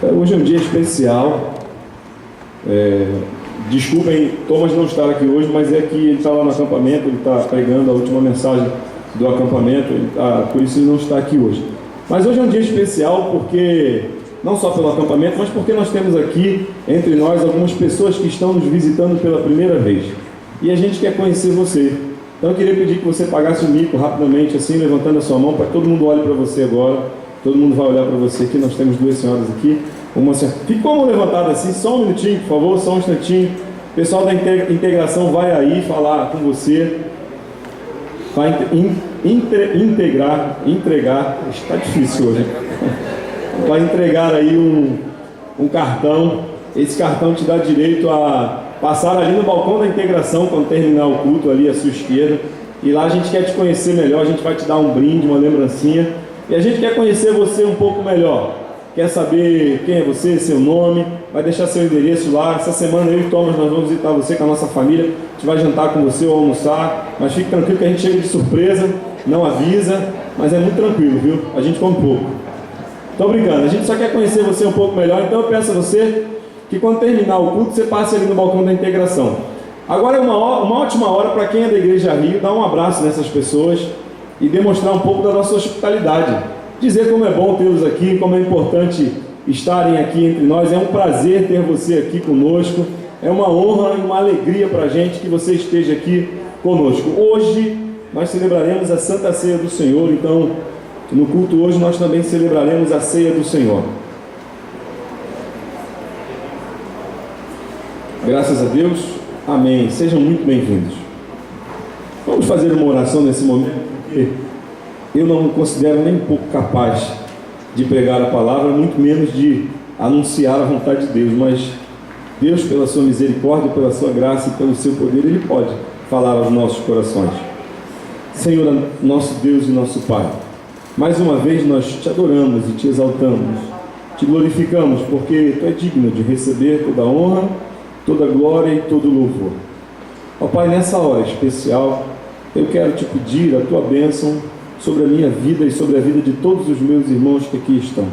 Hoje é um dia especial. Desculpem Thomas não estar aqui hoje, mas é que ele está lá no acampamento, ele está pregando a última mensagem do acampamento, por isso ele não está aqui hoje. Mas hoje é um dia especial porque, não só pelo acampamento, mas porque nós temos aqui entre nós algumas pessoas que estão nos visitando pela primeira vez. E a gente quer conhecer você. Então eu queria pedir que você pagasse o mico rapidamente, assim, levantando a sua mão, para que todo mundo olhe para você agora. Todo mundo vai olhar para você aqui. Nós temos duas senhoras aqui. Uma senhora. Fique com a mão levantada assim, só um minutinho, por favor, só um instantinho. O pessoal da integração vai aí falar com você. Vai entregar. Está difícil hoje. Vai entregar aí um cartão. Esse cartão te dá direito a passar ali no balcão da integração quando terminar o culto, ali à sua esquerda. E lá a gente quer te conhecer melhor, a gente vai te dar um brinde, uma lembrancinha. E a gente quer conhecer você um pouco melhor. Quer saber quem é você, seu nome, vai deixar seu endereço lá. Essa semana eu e Thomas nós vamos visitar você com a nossa família. A gente vai jantar com você ou almoçar. Mas fique tranquilo que a gente chega de surpresa, não avisa, mas é muito tranquilo, viu? A gente come pouco. Tô brincando, a gente só quer conhecer você um pouco melhor. Então eu peço a você que quando terminar o culto, você passe ali no balcão da integração. Agora é uma ótima hora para quem é da Igreja Rio, dar um abraço nessas pessoas e demonstrar um pouco da nossa hospitalidade. Dizer como é bom tê-los aqui, como é importante estarem aqui entre nós. É um prazer ter você aqui conosco. É uma honra e uma alegria para a gente que você esteja aqui conosco. Hoje nós celebraremos a Santa Ceia do Senhor. Então, no culto hoje nós também celebraremos a Ceia do Senhor. Graças a Deus. Amém. Sejam muito bem-vindos. Vamos fazer uma oração nesse momento. Eu não me considero nem um pouco capaz de pregar a palavra, muito menos de anunciar a vontade de Deus, mas Deus, pela sua misericórdia, pela sua graça e pelo seu poder, Ele pode falar aos nossos corações. Senhor, nosso Deus e nosso Pai, mais uma vez nós te adoramos e te exaltamos, te glorificamos, porque Tu é digno de receber toda a honra, toda a glória e todo o louvor. Ó Pai, nessa hora especial, eu quero te pedir a Tua bênção sobre a minha vida e sobre a vida de todos os meus irmãos que aqui estão.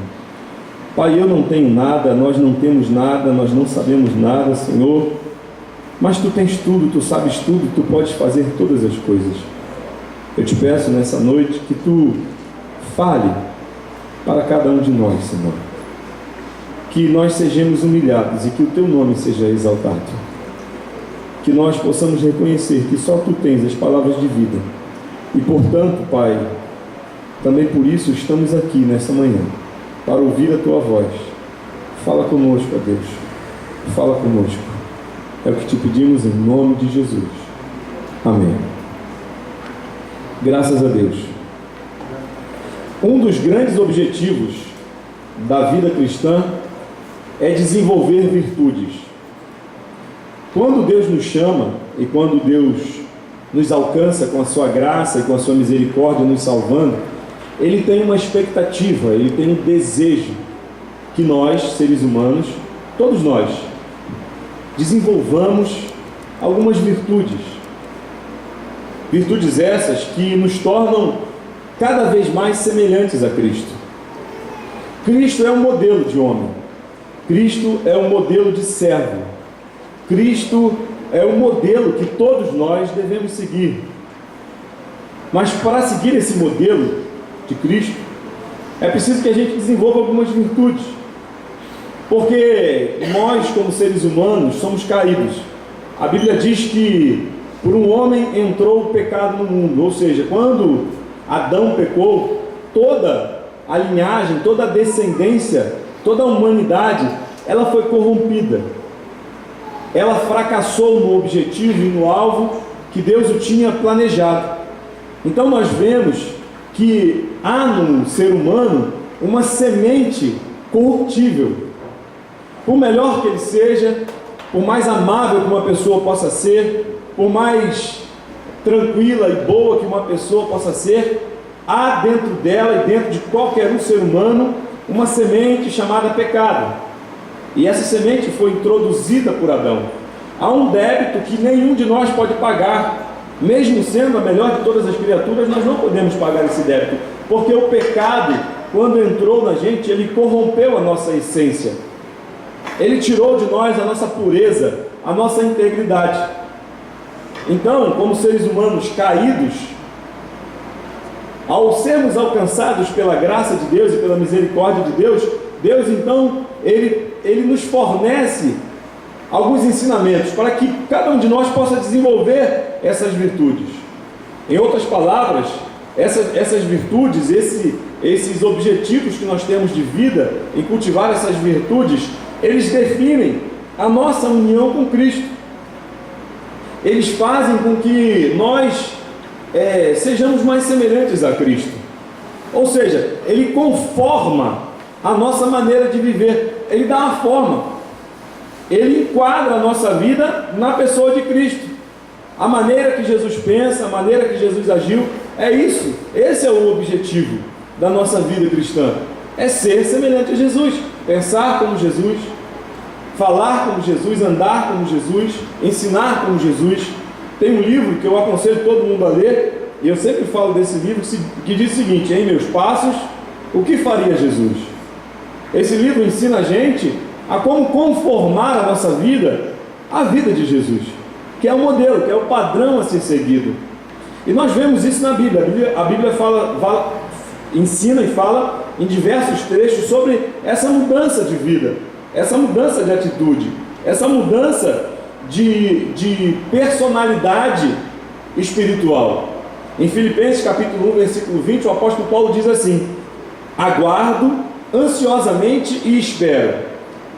Pai, eu não tenho nada, nós não temos nada, nós não sabemos nada, Senhor, mas Tu tens tudo, Tu sabes tudo, Tu podes fazer todas as coisas. Eu te peço nessa noite que Tu fale para cada um de nós, Senhor, que nós sejamos humilhados e que o Teu nome seja exaltado. Que nós possamos reconhecer que só Tu tens as palavras de vida. E, portanto, Pai, também por isso estamos aqui nessa manhã, para ouvir a Tua voz. Fala conosco, ó Deus. Fala conosco. É o que te pedimos em nome de Jesus. Amém. Graças a Deus. Um dos grandes objetivos da vida cristã é desenvolver virtudes. Quando Deus nos chama e quando Deus nos alcança com a sua graça e com a sua misericórdia nos salvando, Ele tem uma expectativa, Ele tem um desejo que nós, seres humanos, todos nós, desenvolvamos algumas virtudes. Virtudes essas que nos tornam cada vez mais semelhantes a Cristo. Cristo é um modelo de homem. Cristo é um modelo de servo. Cristo é o modelo que todos nós devemos seguir. Mas para seguir esse modelo de Cristo, é preciso que a gente desenvolva algumas virtudes. Porque nós, como seres humanos, somos caídos. A Bíblia diz que por um homem entrou o pecado no mundo. Ou seja, quando Adão pecou, toda a linhagem, toda a descendência, toda a humanidade, ela foi corrompida. Ela fracassou no objetivo e no alvo que Deus o tinha planejado. Então nós vemos que há no ser humano uma semente corruptível. Por melhor que ele seja, por mais amável que uma pessoa possa ser, por mais tranquila e boa que uma pessoa possa ser, há dentro dela e dentro de qualquer um ser humano uma semente chamada pecado. E essa semente foi introduzida por Adão. Há um débito que nenhum de nós pode pagar. Mesmo sendo a melhor de todas as criaturas, nós não podemos pagar esse débito. Porque o pecado quando entrou na gente, ele corrompeu a nossa essência. Ele tirou de nós a nossa pureza, a nossa integridade. Então, como seres humanos caídos, ao sermos alcançados pela graça de Deus e pela misericórdia de Deus, Deus então, Ele nos fornece alguns ensinamentos para que cada um de nós possa desenvolver essas virtudes. Em outras palavras, essas virtudes, esses objetivos que nós temos de vida, em cultivar essas virtudes, eles definem a nossa união com Cristo. Eles fazem com que nós sejamos mais semelhantes a Cristo. Ou seja, Ele conforma a nossa maneira de viver. Ele dá uma forma. Ele enquadra a nossa vida na pessoa de Cristo. A maneira que Jesus pensa, a maneira que Jesus agiu, é isso. Esse é o objetivo da nossa vida cristã. É ser semelhante a Jesus. Pensar como Jesus, falar como Jesus, andar como Jesus, ensinar como Jesus. Tem um livro que eu aconselho todo mundo a ler, e eu sempre falo desse livro, que diz o seguinte: em meus passos, o que faria Jesus? Esse livro ensina a gente a como conformar a nossa vida à vida de Jesus, que é o modelo, que é o padrão a ser seguido. E nós vemos isso na Bíblia. A Bíblia ensina e fala em diversos trechos sobre essa mudança de vida, essa mudança de atitude, essa mudança de personalidade espiritual. Em Filipenses capítulo 1, versículo 20, o apóstolo Paulo diz assim: aguardo ansiosamente e espero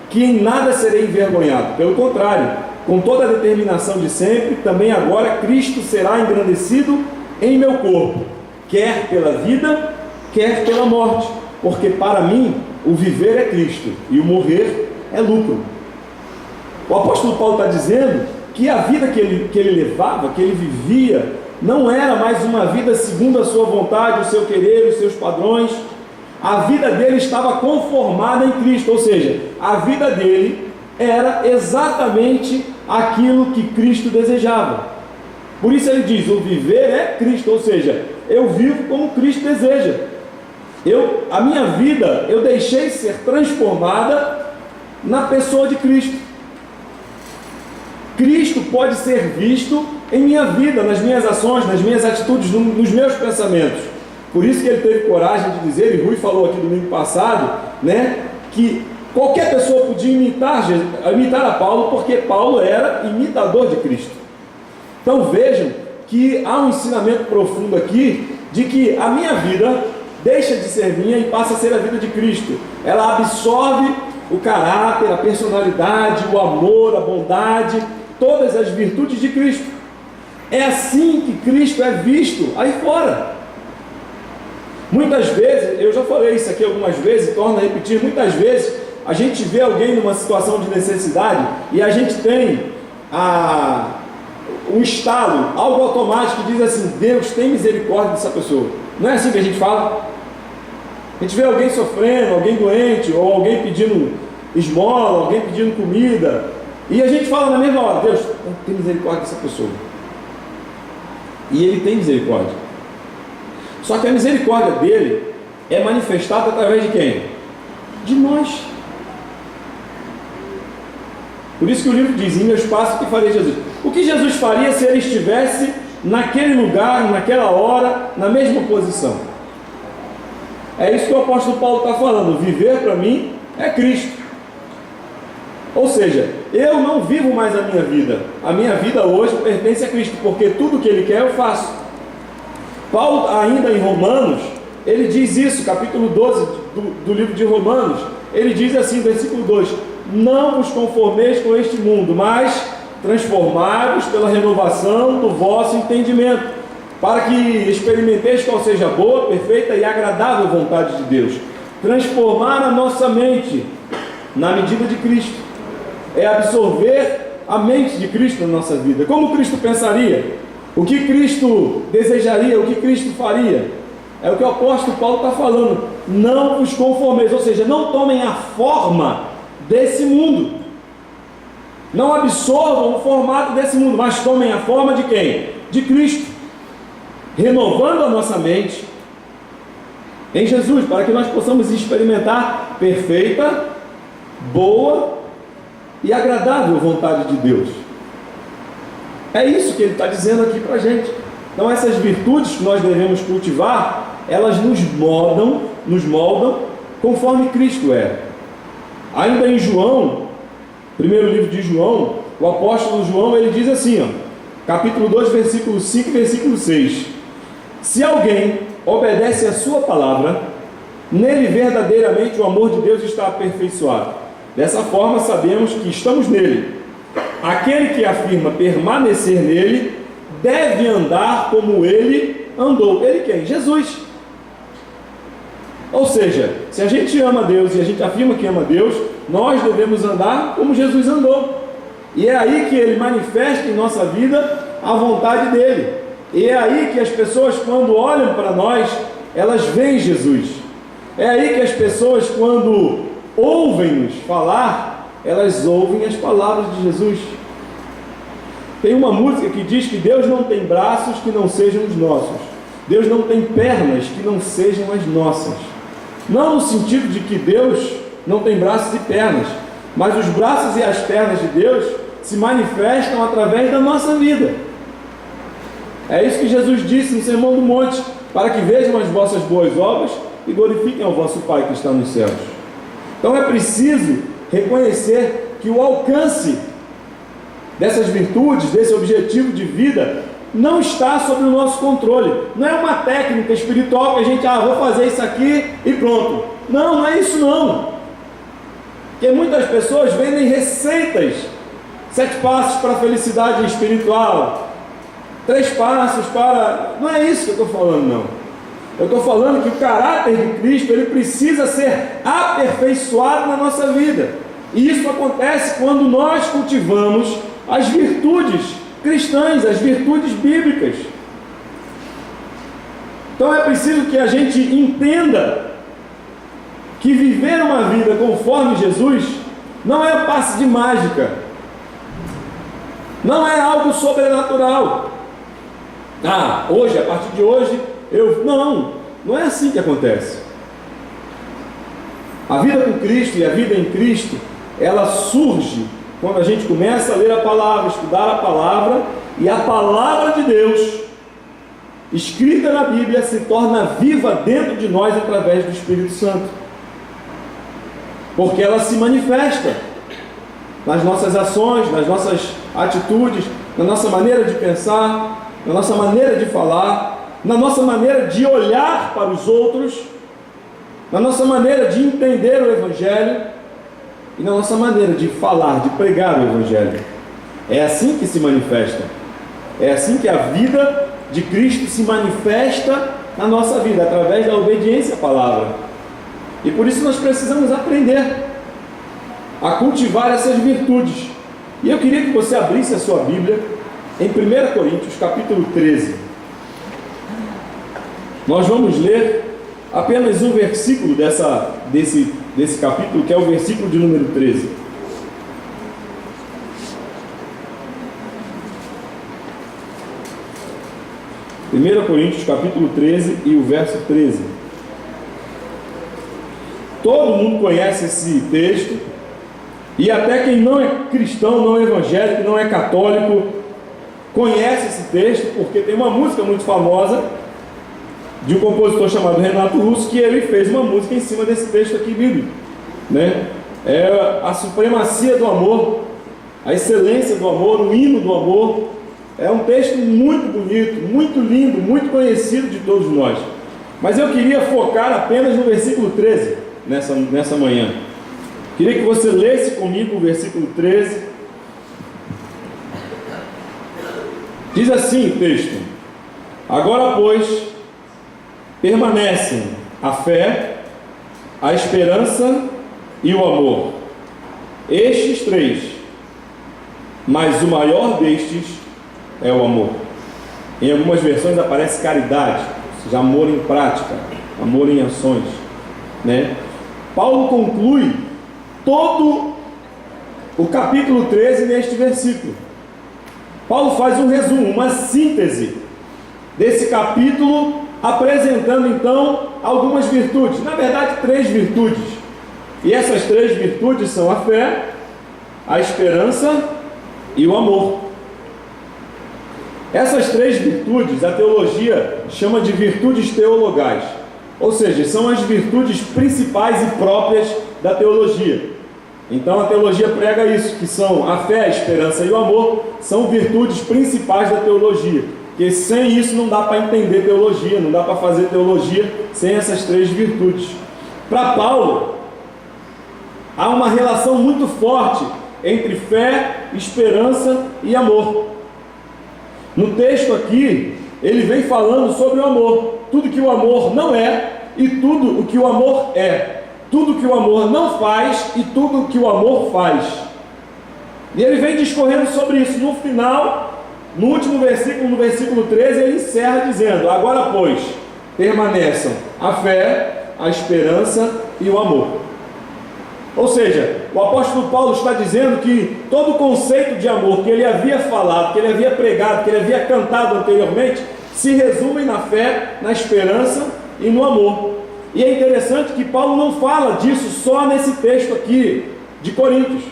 que em nada serei envergonhado. Pelo contrário, com toda a determinação de sempre, também agora Cristo será engrandecido em meu corpo, quer pela vida, quer pela morte, porque para mim o viver é Cristo e o morrer é lucro. O apóstolo Paulo está dizendo que a vida que ele levava, que ele vivia, não era mais uma vida segundo a sua vontade, o seu querer, os seus padrões. A vida dele estava conformada em Cristo, ou seja, a vida dele era exatamente aquilo que Cristo desejava. Por isso ele diz: o viver é Cristo, ou seja, eu vivo como Cristo deseja. A minha vida, eu deixei ser transformada na pessoa de Cristo. Cristo pode ser visto em minha vida, nas minhas ações, nas minhas atitudes, nos meus pensamentos. Por isso que ele teve coragem de dizer, e Rui falou aqui domingo passado, que qualquer pessoa podia imitar a Paulo, porque Paulo era imitador de Cristo. Então vejam que há um ensinamento profundo aqui, de que a minha vida deixa de ser minha e passa a ser a vida de Cristo. Ela absorve o caráter, a personalidade, o amor, a bondade, todas as virtudes de Cristo. É assim que Cristo é visto aí fora. Muitas vezes, eu já falei isso aqui algumas vezes, torno a repetir, muitas vezes a gente vê alguém numa situação de necessidade e a gente tem um estalo, algo automático que diz assim: Deus tem misericórdia dessa pessoa. Não é assim que a gente fala? A gente vê alguém sofrendo, alguém doente, ou alguém pedindo esmola, alguém pedindo comida, e a gente fala na mesma hora: Deus tem misericórdia dessa pessoa. E Ele tem misericórdia. Só que a misericórdia dele é manifestada através de quem? De nós. Por isso que o livro diz: em meus passos, o que faria Jesus? O que Jesus faria se ele estivesse naquele lugar, naquela hora, na mesma posição? É isso que o apóstolo Paulo está falando. Viver para mim é Cristo. Ou seja, eu não vivo mais a minha vida. A minha vida hoje pertence a Cristo, porque tudo que Ele quer eu faço. Paulo, ainda em Romanos, ele diz isso, capítulo 12 do livro de Romanos. Ele diz assim, versículo 2: não vos conformeis com este mundo, mas transformai-vos pela renovação do vosso entendimento, para que experimenteis qual seja a boa, perfeita e agradável vontade de Deus. Transformar a nossa mente na medida de Cristo é absorver a mente de Cristo na nossa vida. Como Cristo pensaria? O que Cristo desejaria? O que Cristo faria? É o que o apóstolo Paulo está falando. Não vos conformeis, ou seja, não tomem a forma desse mundo. Não absorvam o formato desse mundo, mas tomem a forma de quem? De Cristo. Renovando a nossa mente, em Jesus, para que nós possamos experimentar perfeita, boa e agradável vontade de Deus. É isso que ele está dizendo aqui para a gente. Então essas virtudes que nós devemos cultivar, elas nos moldam conforme Cristo é. Ainda em João, primeiro livro de João, o apóstolo João, ele diz assim, capítulo 2, versículo 5 e versículo 6: se alguém obedece a sua palavra, nele verdadeiramente o amor de Deus está aperfeiçoado. Dessa forma sabemos que estamos nele. Aquele que afirma permanecer nele deve andar como ele andou. Ele quem? Jesus. Ou seja, se a gente ama Deus e a gente afirma que ama Deus, nós devemos andar como Jesus andou. E é aí que ele manifesta em nossa vida a vontade dele. E é aí que as pessoas, quando olham para nós, elas veem Jesus. É aí que as pessoas, quando ouvem-nos falar, elas ouvem as palavras de Jesus. Tem uma música que diz que Deus não tem braços que não sejam os nossos. Deus não tem pernas que não sejam as nossas. Não no sentido de que Deus não tem braços e pernas, mas os braços e as pernas de Deus se manifestam através da nossa vida. É isso que Jesus disse no Sermão do Monte: para que vejam as vossas boas obras e glorifiquem ao vosso Pai que está nos céus. Então é preciso reconhecer que o alcance dessas virtudes, desse objetivo de vida, não está sob o nosso controle. Não é uma técnica espiritual que a gente, vou fazer isso aqui e pronto. Não é isso não. Porque muitas pessoas vendem receitas, 7 passos para a felicidade espiritual, 3 passos para... Não é isso que eu estou falando não. Eu estou falando que o caráter de Cristo, ele precisa ser aperfeiçoado na nossa vida. E isso acontece quando nós cultivamos as virtudes cristãs, as virtudes bíblicas. Então é preciso que a gente entenda que viver uma vida conforme Jesus não é um passe de mágica, não é algo sobrenatural. Hoje, a partir de hoje, não é assim que acontece. A vida com Cristo e a vida em Cristo, ela surge quando a gente começa a ler a palavra, estudar a palavra, e a palavra de Deus, escrita na Bíblia, se torna viva dentro de nós através do Espírito Santo, porque ela se manifesta nas nossas ações, nas nossas atitudes, na nossa maneira de pensar, na nossa maneira de falar, na nossa maneira de olhar para os outros, na nossa maneira de entender o Evangelho e na nossa maneira de falar, de pregar o Evangelho. É assim que se manifesta. É assim que a vida de Cristo se manifesta na nossa vida, através da obediência à palavra. E por isso nós precisamos aprender a cultivar essas virtudes. E eu queria que você abrisse a sua Bíblia em 1 Coríntios capítulo 13. Nós vamos ler apenas um versículo desse capítulo, que é o versículo de número 13. Primeira Coríntios capítulo 13 e o verso 13. Todo mundo conhece esse texto, e até quem não é cristão, não é evangélico, não é católico, conhece esse texto, porque tem uma música muito famosa de um compositor chamado Renato Russo, que ele fez uma música em cima desse texto aqui bíblico, né? É a supremacia do amor, a excelência do amor, o hino do amor. É um texto muito bonito, muito lindo, muito conhecido de todos nós. Mas eu queria focar apenas no versículo 13 nessa manhã. Queria que você lesse comigo o versículo 13. Diz assim o texto: agora, pois, permanecem a fé, a esperança e o amor, estes 3, mas o maior destes é o amor. Em algumas versões aparece caridade, ou seja, amor em prática, amor em ações, né? Paulo conclui todo o capítulo 13 neste versículo. Paulo faz um resumo, uma síntese desse capítulo apresentando então algumas virtudes, na verdade 3 virtudes. E essas 3 virtudes são a fé, a esperança e o amor. Essas 3 virtudes a teologia chama de virtudes teologais, ou seja, são as virtudes principais e próprias da teologia. Então a teologia prega isso, que são a fé, a esperança e o amor, são virtudes principais da teologia, porque sem isso não dá para entender teologia, não dá para fazer teologia sem essas 3 virtudes. Para Paulo, há uma relação muito forte entre fé, esperança e amor. No texto aqui, ele vem falando sobre o amor, tudo que o amor não é e tudo o que o amor é, tudo que o amor não faz e tudo que o amor faz. E ele vem discorrendo sobre isso. No final, no último versículo, no versículo 13, ele encerra dizendo: agora pois, permaneçam a fé, a esperança e o amor. Ou seja, o apóstolo Paulo está dizendo que todo o conceito de amor que ele havia falado, que ele havia pregado, que ele havia cantado anteriormente, se resume na fé, na esperança e no amor. E é interessante que Paulo não fala disso só nesse texto aqui de Coríntios.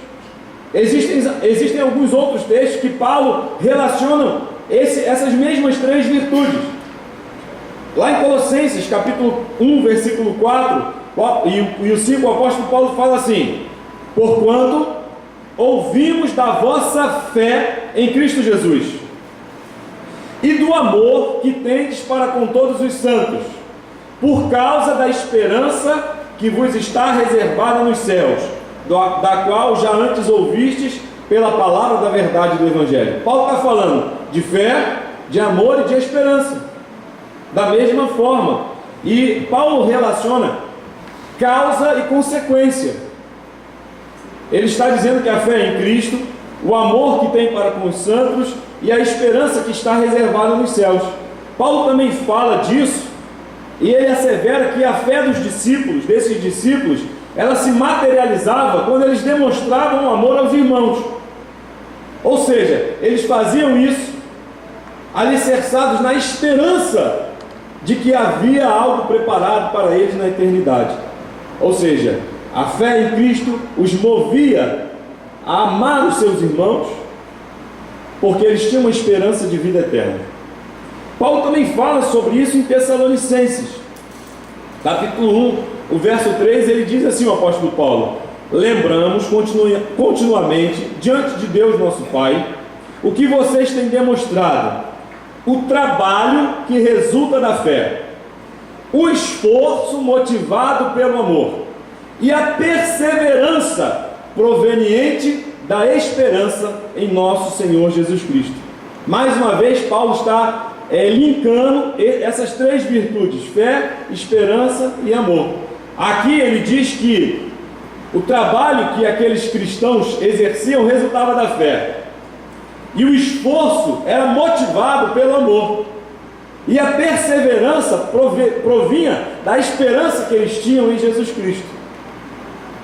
Existem alguns outros textos que Paulo relaciona essas mesmas 3 virtudes. Lá em Colossenses, capítulo 1, versículo 4 e o 5, o apóstolo Paulo fala assim: porquanto ouvimos da vossa fé em Cristo Jesus e do amor que tendes para com todos os santos, por causa da esperança que vos está reservada nos céus, da qual já antes ouvistes pela palavra da verdade do Evangelho. Paulo está falando de fé, de amor e de esperança, da mesma forma. E Paulo relaciona causa e consequência. Ele está dizendo que a fé é em Cristo, o amor que tem para com os santos e a esperança que está reservada nos céus. Paulo também fala disso, e ele assevera que a fé dos discípulos, desses discípulos, ela se materializava quando eles demonstravam amor aos irmãos. Ou seja, eles faziam isso alicerçados na esperança de que havia algo preparado para eles na eternidade. Ou seja, a fé em Cristo os movia a amar os seus irmãos, porque eles tinham uma esperança de vida eterna. Paulo também fala sobre isso em Tessalonicenses, capítulo 1, o verso 3, ele diz assim, o apóstolo Paulo: lembramos continuamente diante de Deus nosso Pai o que vocês têm demonstrado, o trabalho que resulta da fé, o esforço motivado pelo amor e a perseverança proveniente da esperança em nosso Senhor Jesus Cristo. Mais uma vez, Paulo está linkando essas 3 virtudes: fé, esperança e amor. Aqui ele diz que o trabalho que aqueles cristãos exerciam resultava da fé, e o esforço era motivado pelo amor, e a perseverança provinha da esperança que eles tinham em Jesus Cristo.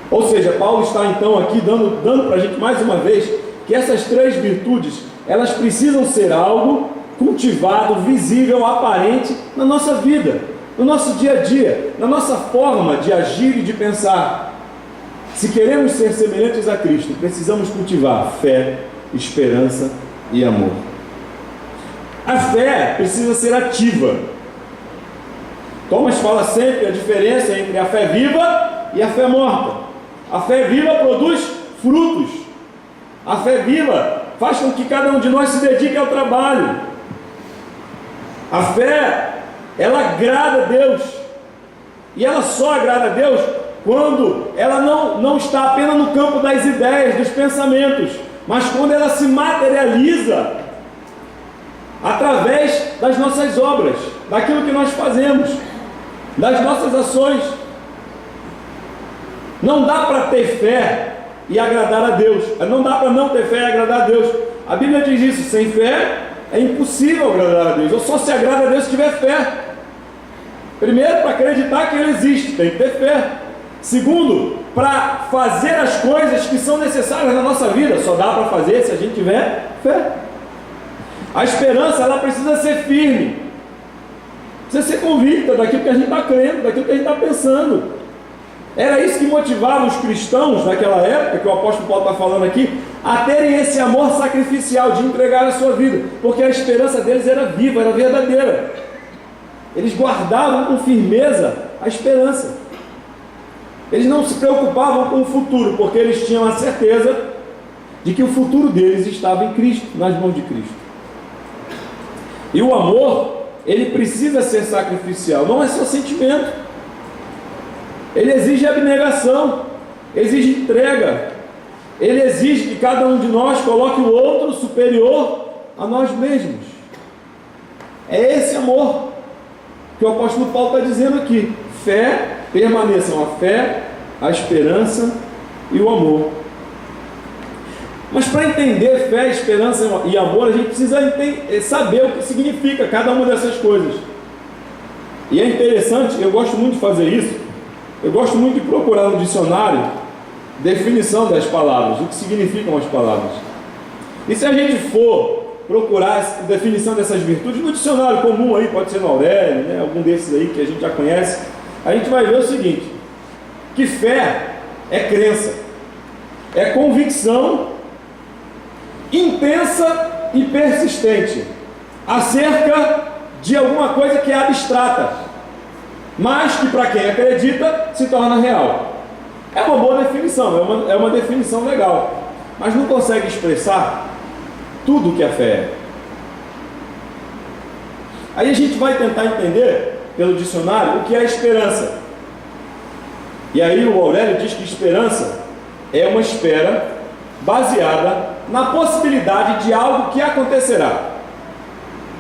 Ou seja, Paulo está então aqui dando para a gente mais uma vez que essas 3 virtudes, elas precisam ser algo cultivado, visível, aparente na nossa vida, no nosso dia a dia, na nossa forma de agir e de pensar. Se queremos ser semelhantes a Cristo, precisamos cultivar fé, esperança e amor. A fé precisa ser ativa. Thomas fala sempre a diferença entre a fé viva e a fé morta. A fé viva produz frutos. A fé viva faz com que cada um de nós se dedique ao trabalho. A fé, ela agrada a Deus. E ela só agrada a Deus quando ela não está apenas no campo das ideias, dos pensamentos, mas quando ela se materializa através das nossas obras, daquilo que nós fazemos, das nossas ações. Não dá para ter fé e agradar a Deus. Não dá para não ter fé e agradar a Deus. A Bíblia diz isso: sem fé é impossível agradar a Deus. Ou só se agrada a Deus se tiver fé. Primeiro, para acreditar que Ele existe, tem que ter fé. Segundo, para fazer as coisas que são necessárias na nossa vida, só dá para fazer se a gente tiver fé. A esperança, ela precisa ser firme. Precisa ser convicta daquilo que a gente está crendo, daquilo que a gente está pensando. Era isso que motivava os cristãos naquela época, que o apóstolo Paulo está falando aqui, a terem esse amor sacrificial de entregar a sua vida, porque a esperança deles era viva, era verdadeira. Eles guardavam com firmeza a esperança. Eles não se preocupavam com o futuro, porque eles tinham a certeza de que o futuro deles estava em Cristo, nas mãos de Cristo. E o amor, ele precisa ser sacrificial, não é só sentimento. Ele exige abnegação, exige entrega, ele exige que cada um de nós coloque o outro superior a nós mesmos. É esse amor que o apóstolo Paulo está dizendo aqui. Fé, permaneçam a fé, a esperança e o amor. Mas para entender fé, esperança e amor, a gente precisa saber o que significa cada uma dessas coisas. E é interessante, eu gosto muito de fazer isso. Eu gosto muito de procurar no dicionário definição das palavras, o que significam as palavras. E se a gente for procurar a definição dessas virtudes no dicionário comum aí, pode ser no Aurélio, né, algum desses aí que a gente já conhece, a gente vai ver o seguinte, que fé é crença, é convicção intensa e persistente acerca de alguma coisa que é abstrata, mas que para quem acredita se torna real. É uma boa definição, é uma definição legal, mas não consegue expressar tudo o que a fé é. Aí a gente vai tentar entender pelo dicionário o que é a esperança. E aí o Aurélio diz que esperança é uma espera baseada na possibilidade de algo que acontecerá.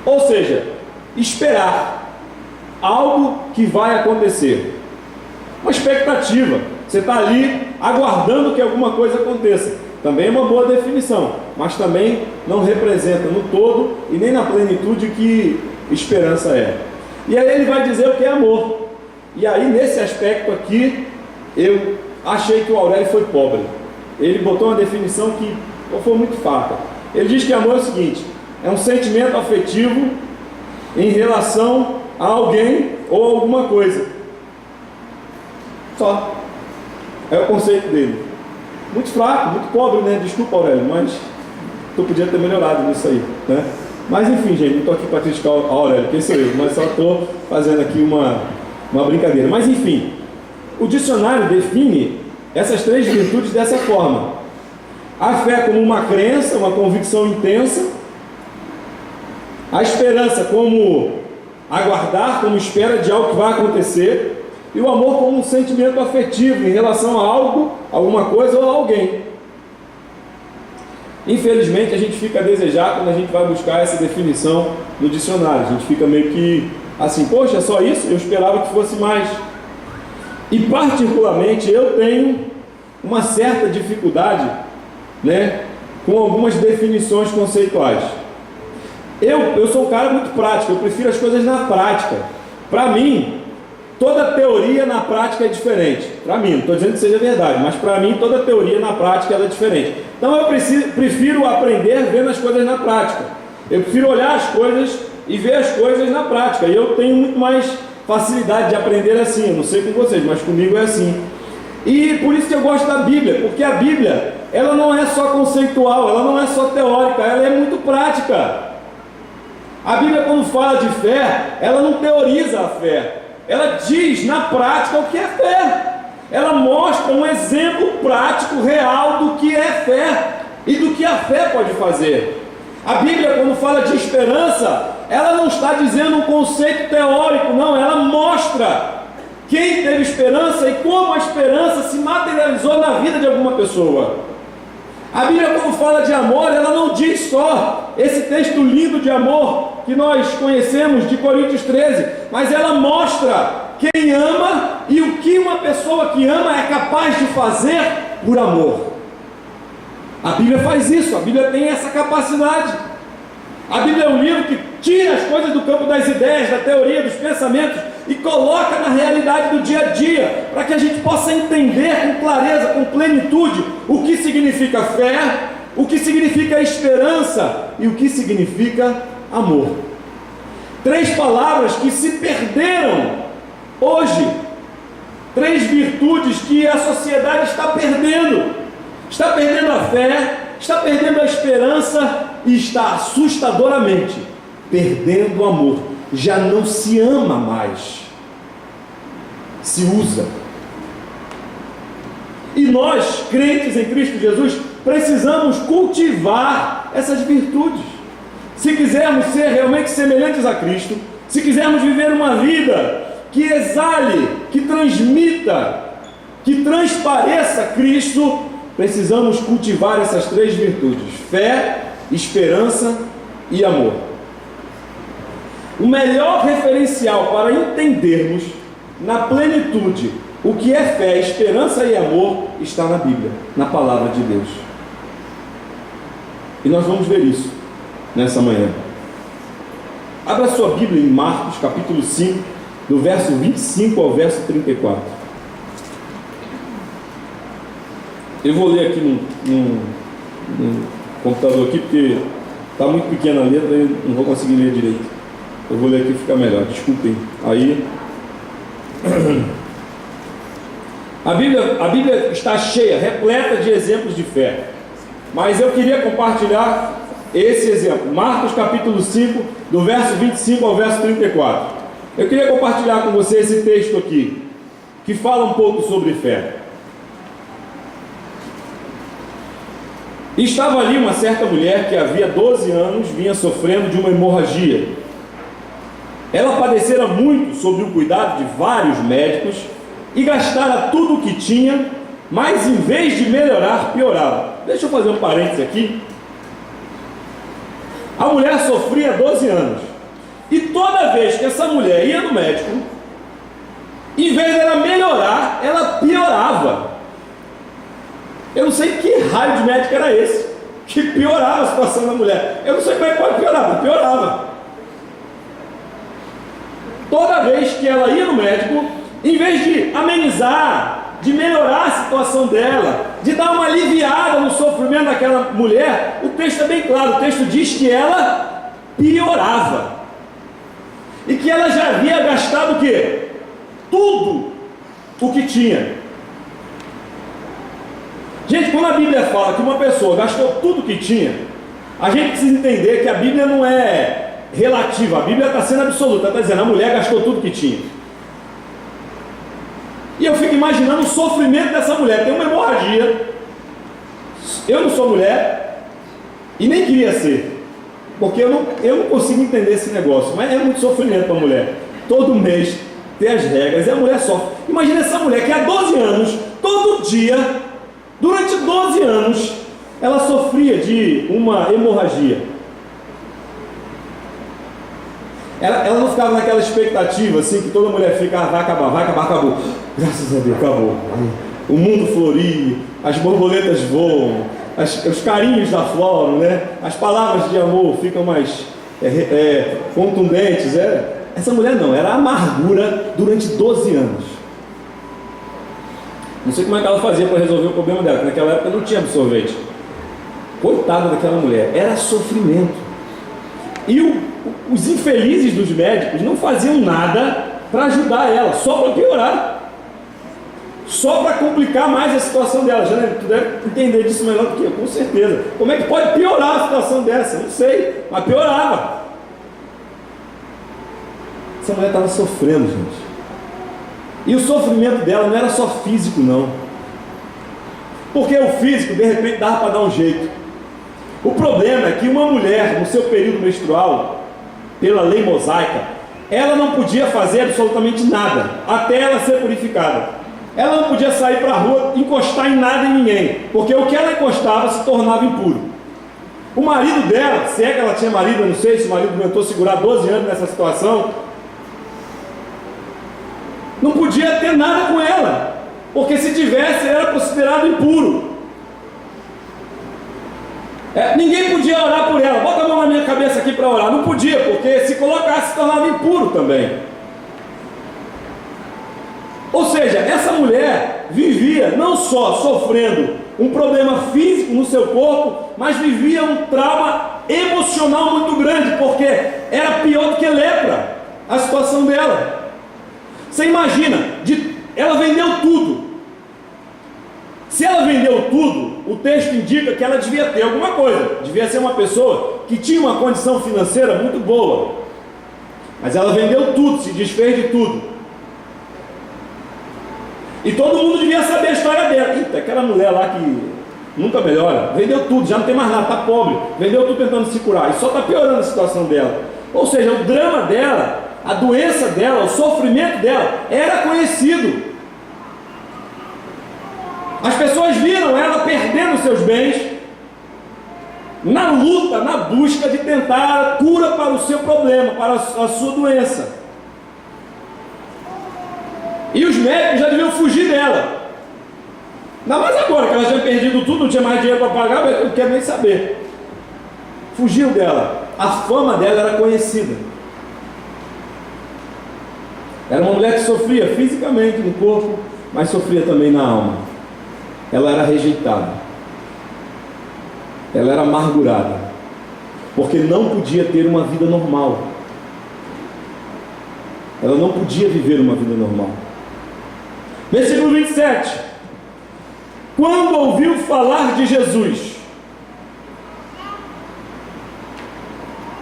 Ou seja, esperar algo que vai acontecer. Uma expectativa. Você está ali aguardando que alguma coisa aconteça. Também é uma boa definição, mas também não representa no todo e nem na plenitude que esperança é. E aí ele vai dizer o que é amor. E aí nesse aspecto aqui, eu achei que o Aurélio foi pobre. Ele botou uma definição que não foi muito farta. Ele diz que amor é o seguinte: é um sentimento afetivo em relação a alguém ou alguma coisa. Só. É o conceito dele. Muito fraco, muito pobre, né? Desculpa, Aurélio, mas tu podia ter melhorado nisso aí, né? Mas enfim, gente, não estou aqui para criticar o Aurélio, quem sou eu, mas só estou fazendo aqui uma brincadeira. Mas enfim, o dicionário define essas três virtudes dessa forma: a fé como uma crença, uma convicção intensa; a esperança como aguardar, como espera de algo que vai acontecer; e o amor como um sentimento afetivo em relação a algo, alguma coisa ou a alguém. Infelizmente a gente fica a desejar quando a gente vai buscar essa definição no dicionário. A gente fica meio que assim, poxa, só isso? Eu esperava que fosse mais. E particularmente eu tenho uma certa dificuldade, né, com algumas definições conceituais. Eu sou um cara muito prático, eu prefiro as coisas na prática. Para mim, toda teoria na prática é diferente. Para mim, não estou dizendo que seja verdade, mas para mim toda teoria na prática ela é diferente. Então eu prefiro aprender vendo as coisas na prática. Eu prefiro olhar as coisas e ver as coisas na prática. E eu tenho muito mais facilidade de aprender assim. Eu não sei com vocês, mas comigo é assim. E por isso que eu gosto da Bíblia, porque a Bíblia, ela não é só conceitual, ela não é só teórica, ela é muito prática. A Bíblia, quando fala de fé, ela não teoriza a fé, ela diz na prática o que é fé. Ela mostra um exemplo prático, real do que é fé e do que a fé pode fazer. A Bíblia, quando fala de esperança, ela não está dizendo um conceito teórico, não, ela mostra quem teve esperança e como a esperança se materializou na vida de alguma pessoa. A Bíblia, quando fala de amor, ela não diz só esse texto lindo de amor que nós conhecemos de Coríntios 13, mas ela mostra quem ama e o que uma pessoa que ama é capaz de fazer por amor. A Bíblia faz isso, a Bíblia tem essa capacidade. A Bíblia é um livro que tira as coisas do campo das ideias, da teoria, dos pensamentos e coloca na realidade do dia a dia, para que a gente possa entender com clareza, com plenitude, o que significa fé, o que significa esperança e o que significa amor. 3 palavras que se perderam hoje, 3 virtudes que a sociedade está perdendo. Está perdendo a fé, está perdendo a esperança e está assustadoramente perdendo o amor. Já não se ama mais, se usa. E nós, crentes em Cristo Jesus, precisamos cultivar essas virtudes. Se quisermos ser realmente semelhantes a Cristo, se quisermos viver uma vida que exale, que transmita, que transpareça Cristo, precisamos cultivar essas 3 virtudes: fé, esperança e amor. O melhor referencial para entendermos na plenitude o que é fé, esperança e amor está na Bíblia, na palavra de Deus. E nós vamos ver isso nessa manhã. Abra sua Bíblia em Marcos capítulo 5, do verso 25 ao verso 34. Eu vou ler aqui no computador aqui, porque está muito pequena a letra e não vou conseguir ler direito. Eu vou ler aqui, fica melhor, desculpem. Aí a Bíblia está cheia, repleta de exemplos de fé. Mas eu queria compartilhar esse exemplo. Marcos capítulo 5, do verso 25 ao verso 34. Eu queria compartilhar com você esse texto aqui, que fala um pouco sobre fé. Estava ali uma certa mulher que havia 12 anos vinha sofrendo de uma hemorragia. Ela padecera muito sob o cuidado de vários médicos e gastara tudo o que tinha, mas em vez de melhorar, piorava. Deixa eu fazer um parênteses aqui. A mulher sofria 12 anos. E toda vez que essa mulher ia no médico, em vez dela melhorar, ela piorava. Eu não sei que raio de médico era esse que piorava a situação da mulher. Eu não sei como é que pode piorar, mas piorava. Toda vez que ela ia no médico, em vez de amenizar, de melhorar a situação dela, de dar uma aliviada no sofrimento daquela mulher, o texto é bem claro. O texto diz que ela piorava. E que ela já havia gastado o quê? Tudo o que tinha. Gente, quando a Bíblia fala que uma pessoa gastou tudo o que tinha, a gente precisa entender que a Bíblia não é relativa, a Bíblia está sendo absoluta, está dizendo, a mulher gastou tudo o que tinha. E eu fico imaginando o sofrimento dessa mulher. Tem uma hemorragia, eu não sou mulher, e nem queria ser, porque eu não consigo entender esse negócio, mas é muito sofrimento para a mulher, todo mês tem as regras, e a mulher sofre. Imagina essa mulher que há 12 anos, todo dia, durante 12 anos, ela sofria de uma hemorragia. Ela não ficava naquela expectativa assim que toda mulher fica, vai acabar, acabou. Graças a Deus, acabou. O mundo floria, as borboletas voam, os carinhos afloram, né? As palavras de amor ficam mais contundentes. Essa mulher não, era amargura durante 12 anos. Não sei como é que ela fazia para resolver o problema dela, porque naquela época não tinha absorvente. Coitada daquela mulher, era sofrimento. E os infelizes dos médicos não faziam nada para ajudar ela, só para piorar, só para complicar mais a situação dela. Já tu deve entender disso melhor do que eu, com certeza. Como é que pode piorar a situação dessa? Não sei, mas piorava. Essa mulher estava sofrendo, gente. E o sofrimento dela não era só físico, não. Porque o físico, de repente, dava para dar um jeito. O problema é que uma mulher, no seu período menstrual, pela lei mosaica, ela não podia fazer absolutamente nada, até ela ser purificada. Ela não podia sair para a rua, encostar em nada em ninguém, porque o que ela encostava se tornava impuro. O marido dela, se é que ela tinha marido, eu não sei se o marido aguentou segurar 12 anos nessa situação, não podia ter nada com ela, porque se tivesse, era considerado impuro. Ninguém podia orar por ela. Bota a mão na minha cabeça aqui para orar. Não podia, porque se colocasse se tornava impuro também. Ou seja, essa mulher vivia não só sofrendo um problema físico no seu corpo, mas vivia um trauma emocional muito grande, porque era pior do que lepra a situação dela. Você imagina, ela vendeu tudo. Se ela vendeu tudo, o texto indica que ela devia ter alguma coisa, devia ser uma pessoa que tinha uma condição financeira muito boa, mas ela vendeu tudo, se desfez de tudo, e todo mundo devia saber a história dela. Eita, aquela mulher lá que nunca melhora, vendeu tudo, já não tem mais nada, está pobre, vendeu tudo tentando se curar, e só está piorando a situação dela. Ou seja, o drama dela, a doença dela, o sofrimento dela era conhecido. As pessoas viram ela perdendo seus bens na luta, na busca de tentar cura para o seu problema, para a sua doença. E os médicos já deviam fugir dela. Ainda mais agora que ela tinha perdido tudo, não tinha mais dinheiro para pagar, mas não quero nem saber. Fugiu dela. A fama dela era conhecida. Era uma mulher que sofria fisicamente no corpo, mas sofria também na alma. Ela era rejeitada, ela era amargurada, porque não podia ter uma vida normal, ela não podia viver uma vida normal. Versículo 27, quando ouviu falar de Jesus,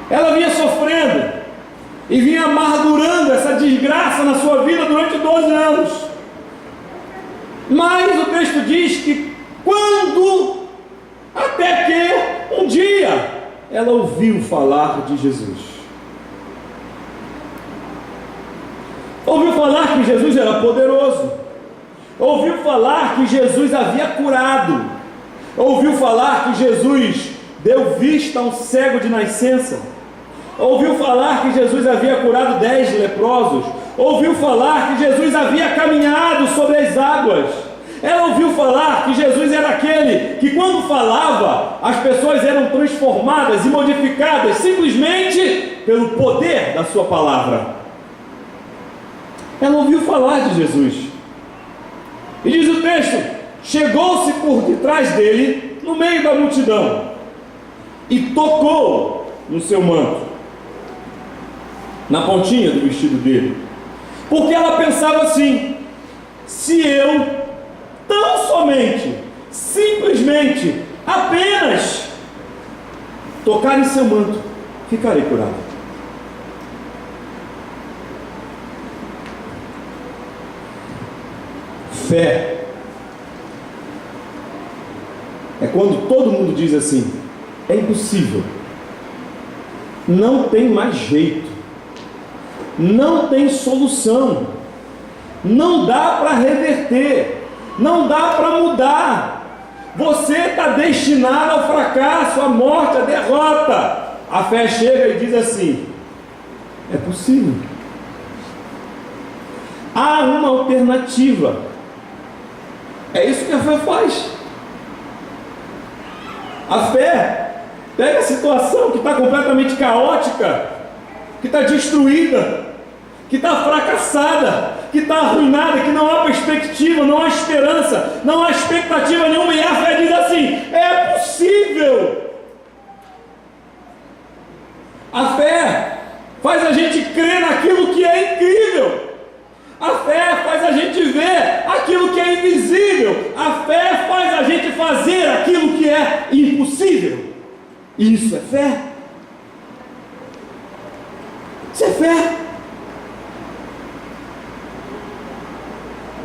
ela vinha sofrendo, e vinha amargurando essa desgraça na sua vida durante 12 anos, mas o texto diz que quando, até que um dia, ela ouviu falar de Jesus. Ouviu falar que Jesus era poderoso. Ouviu falar que Jesus havia curado. Ouviu falar que Jesus deu vista a um cego de nascença. Ouviu falar que Jesus havia curado 10 leprosos. Ouviu falar que Jesus havia caminhado sobre as águas. Ela ouviu falar que Jesus era aquele que, quando falava, as pessoas eram transformadas e modificadas simplesmente pelo poder da sua palavra. Ela ouviu falar de Jesus. E diz o texto: chegou-se por detrás dele, no meio da multidão, e tocou no seu manto, na pontinha do vestido dele, porque ela pensava assim: se eu tão somente, simplesmente, apenas tocar em seu manto, ficarei curado. Fé é quando todo mundo diz assim: é impossível, não tem mais jeito, não tem solução, não dá para reverter, não dá para mudar, você está destinado ao fracasso, à morte, à derrota. A fé chega e diz assim: é possível, há uma alternativa. É isso que a fé faz. A fé pega a situação que está completamente caótica, que está destruída, que está fracassada, que está arruinada, que não há perspectiva, não há esperança, não há expectativa nenhuma, e a fé diz assim: é possível. A fé faz a gente crer naquilo que é incrível. A fé faz a gente ver aquilo que é invisível. A fé faz a gente fazer aquilo que é impossível. Isso é fé. Isso é fé.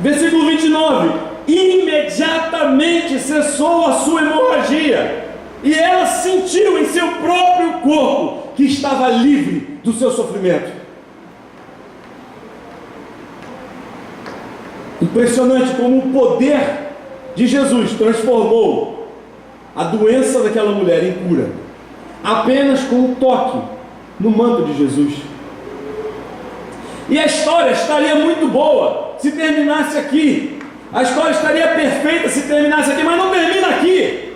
Versículo 29. Imediatamente cessou a sua hemorragia, e ela sentiu em seu próprio corpo que estava livre do seu sofrimento. Impressionante como o poder de Jesus transformou a doença daquela mulher em cura, apenas com um toque no manto de Jesus. E a história estaria muito boa se terminasse aqui, a história estaria perfeita se terminasse aqui, mas não termina aqui,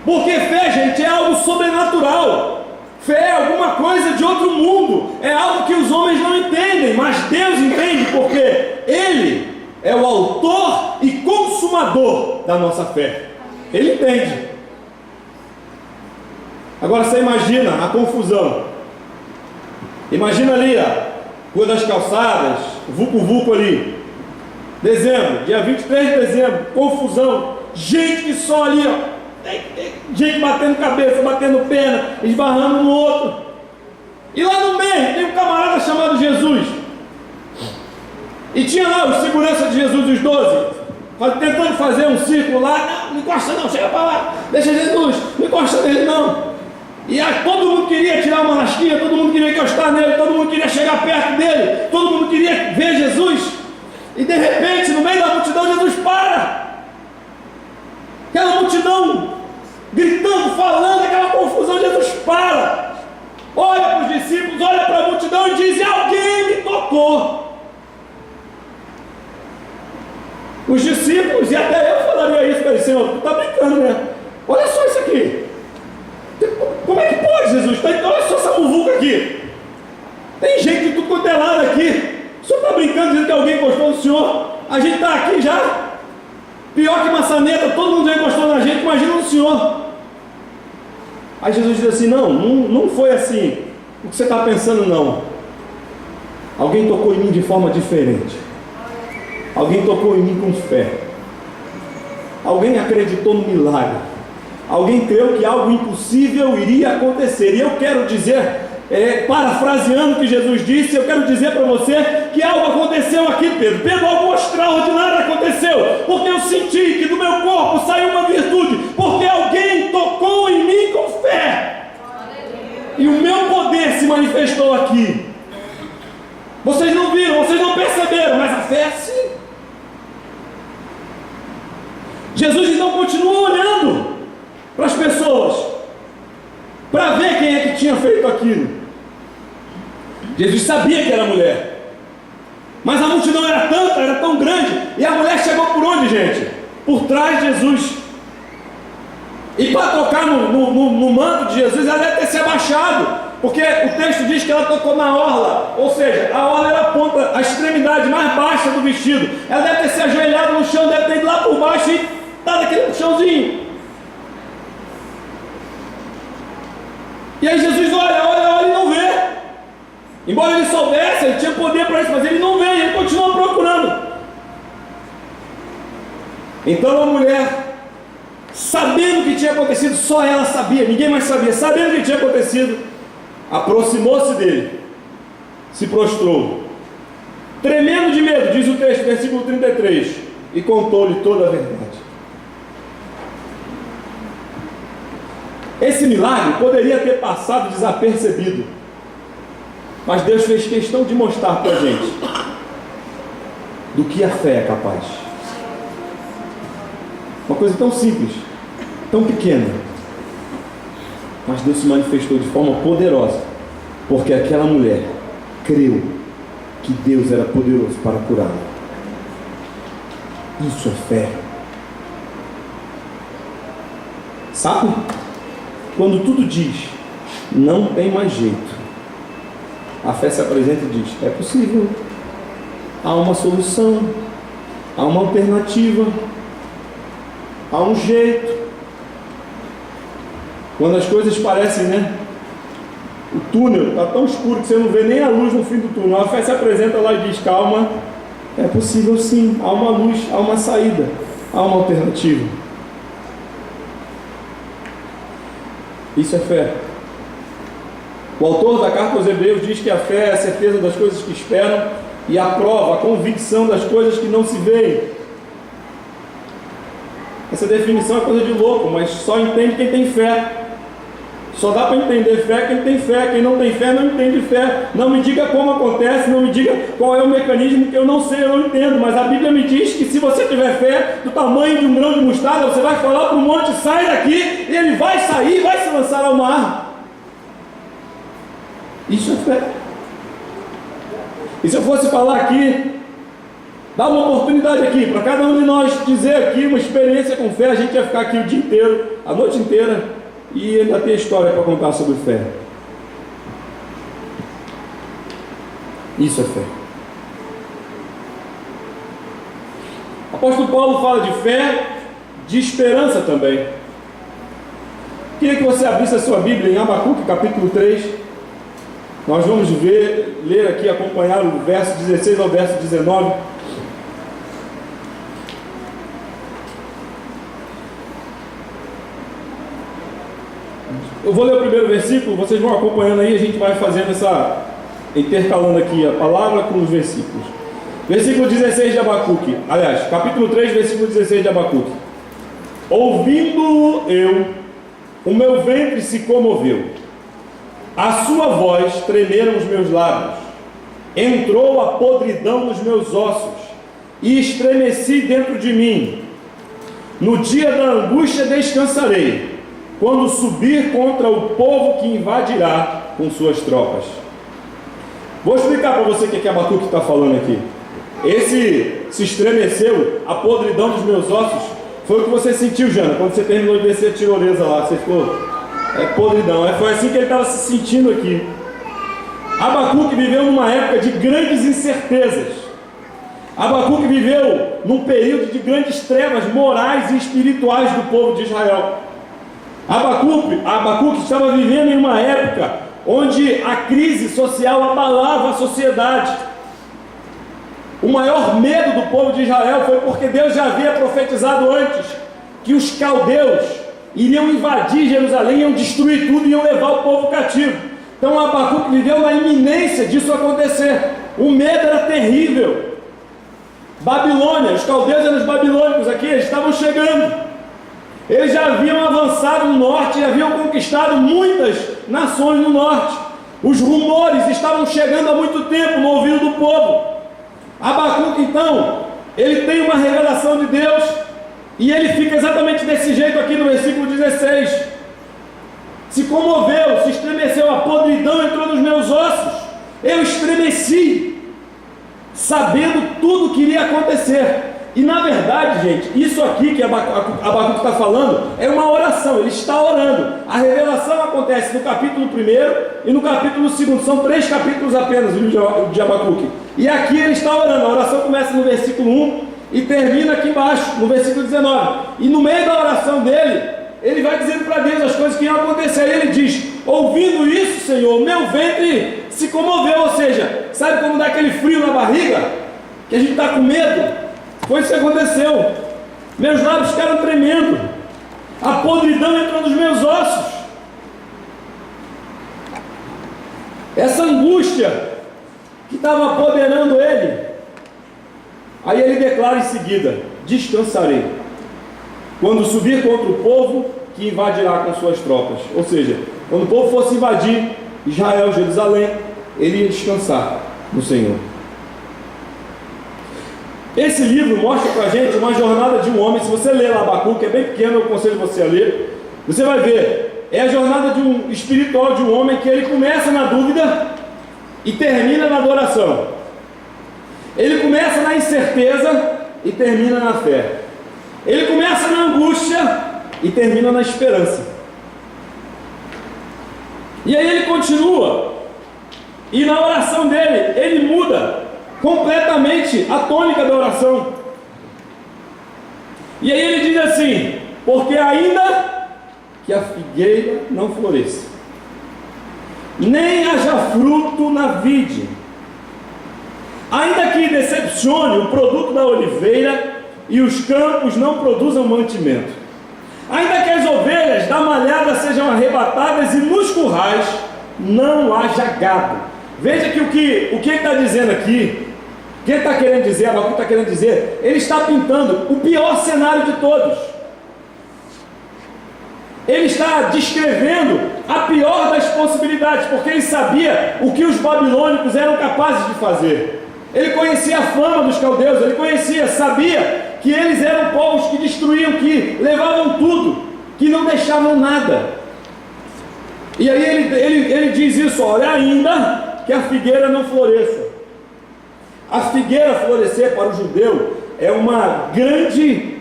porque fé, gente, é algo sobrenatural. Fé é alguma coisa de outro mundo, é algo que os homens não entendem, mas Deus entende, porque Ele é o autor e consumador da nossa fé. Ele entende. Agora você imagina a confusão. Imagina ali a Rua das Calçadas, vulco ali. Dezembro, dia 23 de dezembro, confusão. Gente que só ali, ó. Gente batendo cabeça, batendo perna, esbarrando um no outro. E lá no meio tem um camarada chamado Jesus. E tinha lá os seguranças de Jesus, os 12, tentando fazer um círculo lá. Não encosta não, chega para lá, deixa Jesus, não encosta nele não. E aí todo mundo queria tirar uma lasquinha, todo mundo queria encostar nele, todo mundo queria chegar perto dele, todo mundo queria ver Jesus. E de repente, no meio da multidão, Jesus para. Aquela multidão gritando, falando, aquela confusão, Jesus para. Olha para os discípulos, olha para a multidão e diz: alguém me tocou. Os discípulos, e até eu falaria isso para ele: Senhor, tu está brincando, né? Olha só isso aqui. Como é que pode, Jesus? Olha só essa muvuca aqui. Tem gente de tudo quanto é lado aqui. O senhor está brincando dizendo que alguém encostou no senhor? A gente está aqui já. Pior que maçaneta, todo mundo já encostou na gente, imagina no senhor. Aí Jesus diz assim: não foi assim. O que você está pensando não. Alguém tocou em mim de forma diferente. Alguém tocou em mim com fé. Alguém acreditou no milagre. Alguém creu que algo impossível iria acontecer. E eu quero dizer, parafraseando o que Jesus disse, eu quero dizer para você que algo aconteceu aqui, Pedro. Pedro, algo extraordinário aconteceu, porque eu senti que do meu corpo saiu uma virtude, porque alguém tocou em mim com fé. E o meu poder se manifestou aqui. Vocês não viram, vocês não perceberam, mas a fé sim. Jesus então continua olhando para as pessoas, para ver quem é que tinha feito aquilo. Jesus sabia que era mulher, mas a multidão era tanta, era tão grande, e a mulher chegou por onde, gente? Por trás de Jesus. E para tocar no manto de Jesus, ela deve ter se abaixado, porque o texto diz que ela tocou na orla, ou seja, a orla era a ponta, a extremidade mais baixa do vestido. Ela deve ter se ajoelhado no chão, deve ter ido lá por baixo e dado aquele puxãozinho. E aí Jesus olha e não vê. Embora ele soubesse, ele tinha poder para isso, mas ele não vê, ele continua procurando. Então a mulher, sabendo o que tinha acontecido, só ela sabia, ninguém mais sabia, sabendo o que tinha acontecido, aproximou-se dele, se prostrou, tremendo de medo, diz o texto, versículo 33, e contou-lhe toda a verdade. Esse milagre poderia ter passado desapercebido, mas Deus fez questão de mostrar para a gente do que a fé é capaz. Uma coisa tão simples, tão pequena, mas Deus se manifestou de forma poderosa, porque aquela mulher creu que Deus era poderoso para curá-la. Isso é fé. Sabe? Quando tudo diz, não tem mais jeito, a fé se apresenta e diz: é possível, há uma solução, há uma alternativa, há um jeito. Quando as coisas parecem, o túnel está tão escuro que você não vê nem a luz no fim do túnel, a fé se apresenta lá e diz: calma, é possível sim, há uma luz, há uma saída, há uma alternativa. Isso é fé. O autor da carta aos Hebreus diz que a fé é a certeza das coisas que esperam e a prova, a convicção das coisas que não se veem. Essa definição é coisa de louco, mas só entende quem tem fé. Só dá para entender fé quem tem fé. Quem não tem fé não entende fé. Não me diga como acontece, não me diga qual é o mecanismo, que eu não sei, eu não entendo. Mas a Bíblia me diz que se você tiver fé do tamanho de um grão de mostarda, você vai falar para o monte: sai daqui, e ele vai sair, vai se lançar ao mar. Isso é fé. E se eu fosse falar aqui, dar uma oportunidade aqui para cada um de nós dizer aqui uma experiência com fé, a gente ia ficar aqui o dia inteiro, a noite inteira, e ainda tem história para contar sobre fé. Isso é fé. O apóstolo Paulo fala de fé, de esperança também. Queria que você abrisse a sua Bíblia em Abacuque, capítulo 3. Nós vamos ler aqui, acompanhar o verso 16 ao verso 19. Eu vou ler o primeiro versículo, vocês vão acompanhando aí, a gente vai fazendo intercalando aqui a palavra com os versículos. Versículo 16 de Abacuque, aliás, capítulo 3, versículo 16 de Abacuque. Ouvindo-o eu, o meu ventre se comoveu, a sua voz tremeram os meus lábios, entrou a podridão nos meus ossos, e estremeci dentro de mim. No dia da angústia descansarei, quando subir contra o povo que invadirá com suas tropas. Vou explicar para você o que Abacuque está falando aqui. Esse se estremeceu, a podridão dos meus ossos, foi o que você sentiu, Jana, quando você terminou de descer a tirolesa lá, você ficou, podridão, foi assim que ele estava se sentindo aqui. Abacuque viveu numa época de grandes incertezas. Abacuque viveu num período de grandes trevas morais e espirituais do povo de Israel. Abacuque estava vivendo em uma época onde a crise social abalava a sociedade. O maior medo do povo de Israel foi porque Deus já havia profetizado antes que os caldeus iriam invadir Jerusalém, iam destruir tudo e iam levar o povo cativo. Então Abacuque viveu na iminência disso acontecer. O medo era terrível. Babilônia, os caldeus eram os babilônicos aqui, eles estavam chegando. Eles já haviam avançado no norte e haviam conquistado muitas nações no norte. Os rumores estavam chegando há muito tempo no ouvido do povo. Abacuque, então, ele tem uma revelação de Deus e ele fica exatamente desse jeito aqui no versículo 16. Se comoveu, se estremeceu, a podridão entrou nos meus ossos. Eu estremeci, sabendo tudo o que iria acontecer. E na verdade, gente, isso aqui que Abacuque está falando é uma oração, ele está orando. A revelação acontece no capítulo 1 e no capítulo 2, são 3 capítulos apenas de Abacuque. E aqui ele está orando, a oração começa no versículo 1 e termina aqui embaixo, no versículo 19. E no meio da oração dele, ele vai dizendo para Deus as coisas que iam acontecer. E ele diz: ouvindo isso, Senhor, meu ventre se comoveu. Ou seja, sabe quando dá aquele frio na barriga, que a gente está com medo? Foi isso que aconteceu. Meus lábios ficaram tremendo, a podridão entrou nos meus ossos. Essa angústia que estava apoderando ele. Aí ele declara em seguida: descansarei, quando subir contra o povo que invadirá com suas tropas. Ou seja, quando o povo fosse invadir Israel, Jerusalém, ele ia descansar no Senhor. Esse livro mostra para a gente uma jornada de um homem. Se você ler Abacuque, é bem pequeno, eu aconselho você a ler. Você vai ver, é a jornada de um espiritual, de um homem que ele começa na dúvida e termina na adoração. Ele começa na incerteza e termina na fé. Ele começa na angústia e termina na esperança. E aí ele continua, e na oração dele, ele muda completamente a tônica da oração. E aí ele diz assim: porque ainda que a figueira não floresça, nem haja fruto na vide, ainda que decepcione o produto da oliveira e os campos não produzam mantimento, ainda que as ovelhas da malhada sejam arrebatadas e nos currais não haja gado. Veja que o que ele está dizendo aqui, o que ele está querendo dizer, o que está querendo dizer, ele está pintando o pior cenário de todos. Ele está descrevendo a pior das possibilidades, porque ele sabia o que os babilônicos eram capazes de fazer. Ele conhecia a fama dos caldeus, ele sabia que eles eram povos que destruíam, que levavam tudo, que não deixavam nada. E aí ele diz isso: olha, ainda que a figueira não floresça. A figueira florescer para o judeu é uma grande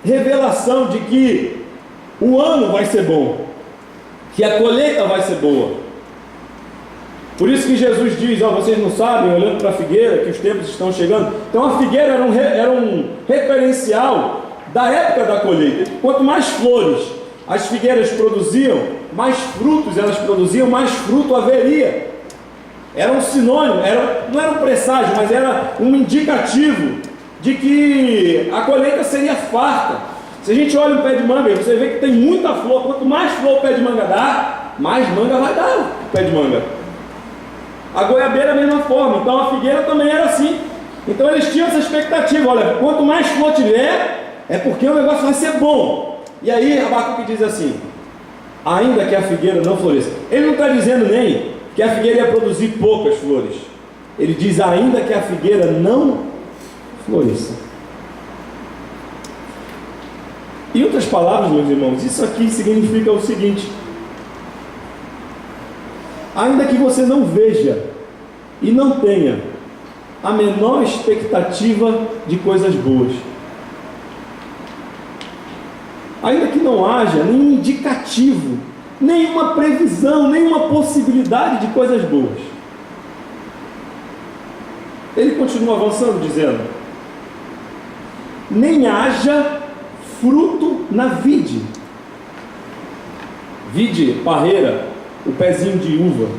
revelação de que o ano vai ser bom, que a colheita vai ser boa. Por isso que Jesus diz: vocês não sabem, olhando para a figueira, que os tempos estão chegando. Então a figueira era um referencial da época da colheita. Quanto mais flores as figueiras produziam, mais frutos elas produziam, mais fruto haveria. Era um sinônimo, não era um presságio, mas era um indicativo de que a colheita seria farta. Se a gente olha um pé de manga, você vê que tem muita flor. Quanto mais flor o pé de manga dá, mais manga vai dar o pé de manga. A goiabeira da mesma forma, então a figueira também era assim. Então eles tinham essa expectativa, olha, quanto mais flor tiver, é porque o negócio vai ser bom. E aí Abacuque diz assim, ainda que a figueira não floresça. Ele não está dizendo nem que a figueira ia produzir poucas flores. Ele diz ainda que a figueira não floresça. Em outras palavras, meus irmãos, isso aqui significa o seguinte: ainda que você não veja e não tenha a menor expectativa de coisas boas, ainda que não haja nenhum indicativo, nenhuma previsão, nenhuma possibilidade de coisas boas, ele continua avançando dizendo, nem haja fruto na vide. Vide, parreira, o pezinho de uva.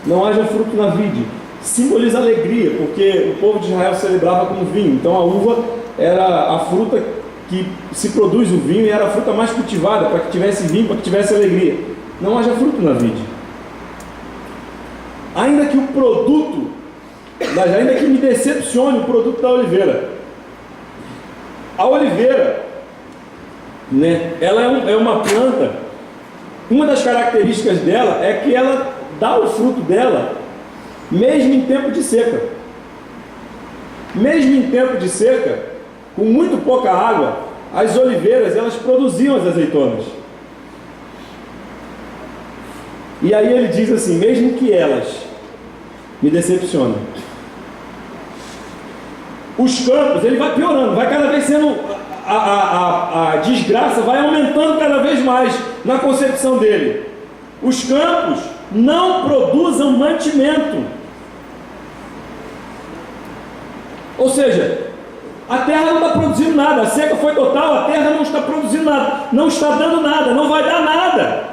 Não haja fruto na vide. Simboliza alegria, porque o povo de Israel celebrava com vinho. Então a uva era a fruta que se produz o vinho e era a fruta mais cultivada, para que tivesse vinho, para que tivesse alegria. Não haja fruto na vide. Ainda que o produto, ainda que me decepcione o produto da oliveira. A oliveira, né, ela é uma planta, uma das características dela é que ela dá o fruto dela mesmo em tempo de seca. Mesmo em tempo de seca, com muito pouca água, as oliveiras elas produziam as azeitonas. E aí ele diz assim, mesmo que elas me decepcionem, os campos, ele vai piorando, vai cada vez sendo, a desgraça vai aumentando cada vez mais na concepção dele. Os campos não produzam mantimento. Ou seja, a terra não está produzindo nada, a seca foi total, a terra não está produzindo nada, não está dando nada, não vai dar nada.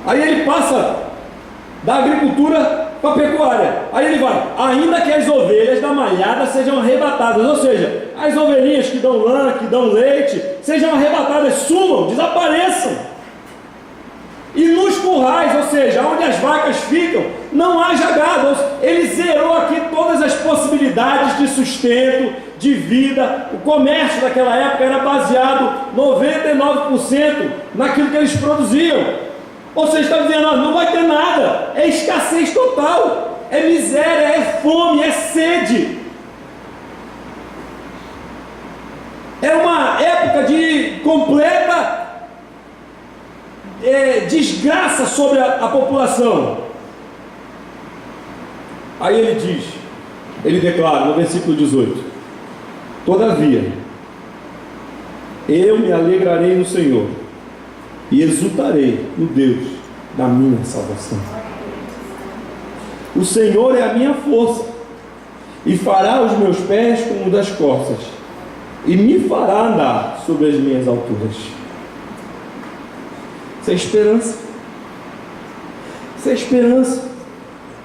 Aí ele passa da agricultura para a pecuária. Aí ele vai, ainda que as ovelhas da malhada sejam arrebatadas, ou seja, as ovelhinhas que dão lã, que dão leite, sejam arrebatadas, sumam, desapareçam. E nos currais, ou seja, onde as vacas ficam, não haja gado. Ele zerou aqui todas as possibilidades de sustento, de vida. O comércio daquela época era baseado 99% naquilo que eles produziam. Ou seja, está dizendo, não vai ter nada, é escassez total, é miséria, é fome, é sede. É uma época de completa desgraça sobre a população. Aí ele declara no versículo 18: todavia, eu me alegrarei no Senhor e exultarei no Deus da minha salvação. O Senhor é a minha força, e fará os meus pés como o das corças, e me fará andar sobre as minhas alturas. Isso é esperança. Isso é esperança.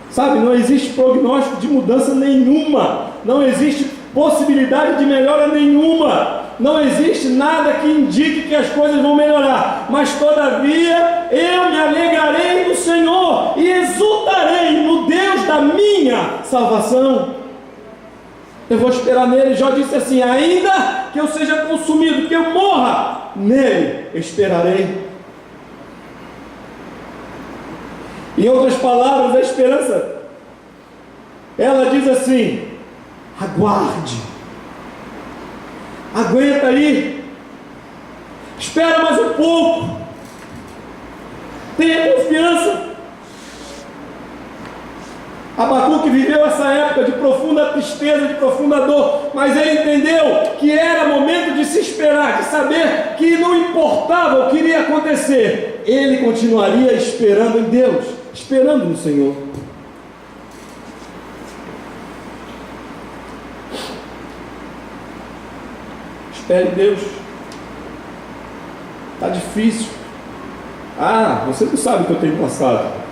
Sabe, não existe prognóstico de mudança nenhuma, não existe possibilidade de melhora nenhuma. Não existe nada que indique que as coisas vão melhorar, mas todavia eu me alegrarei no Senhor e exultarei no Deus da minha salvação. Eu vou esperar nele. Jó disse assim, ainda que eu seja consumido, que eu morra, nele esperarei. Em outras palavras, a esperança, ela diz assim, aguarde, aguenta aí, espera mais um pouco, tenha confiança. Abacuque viveu essa época de profunda tristeza, de profunda dor, mas ele entendeu que era momento de se esperar, de saber que não importava o que iria acontecer, ele continuaria esperando em Deus, esperando no Senhor. Espere Deus. Está difícil. Você não sabe o que eu tenho passado.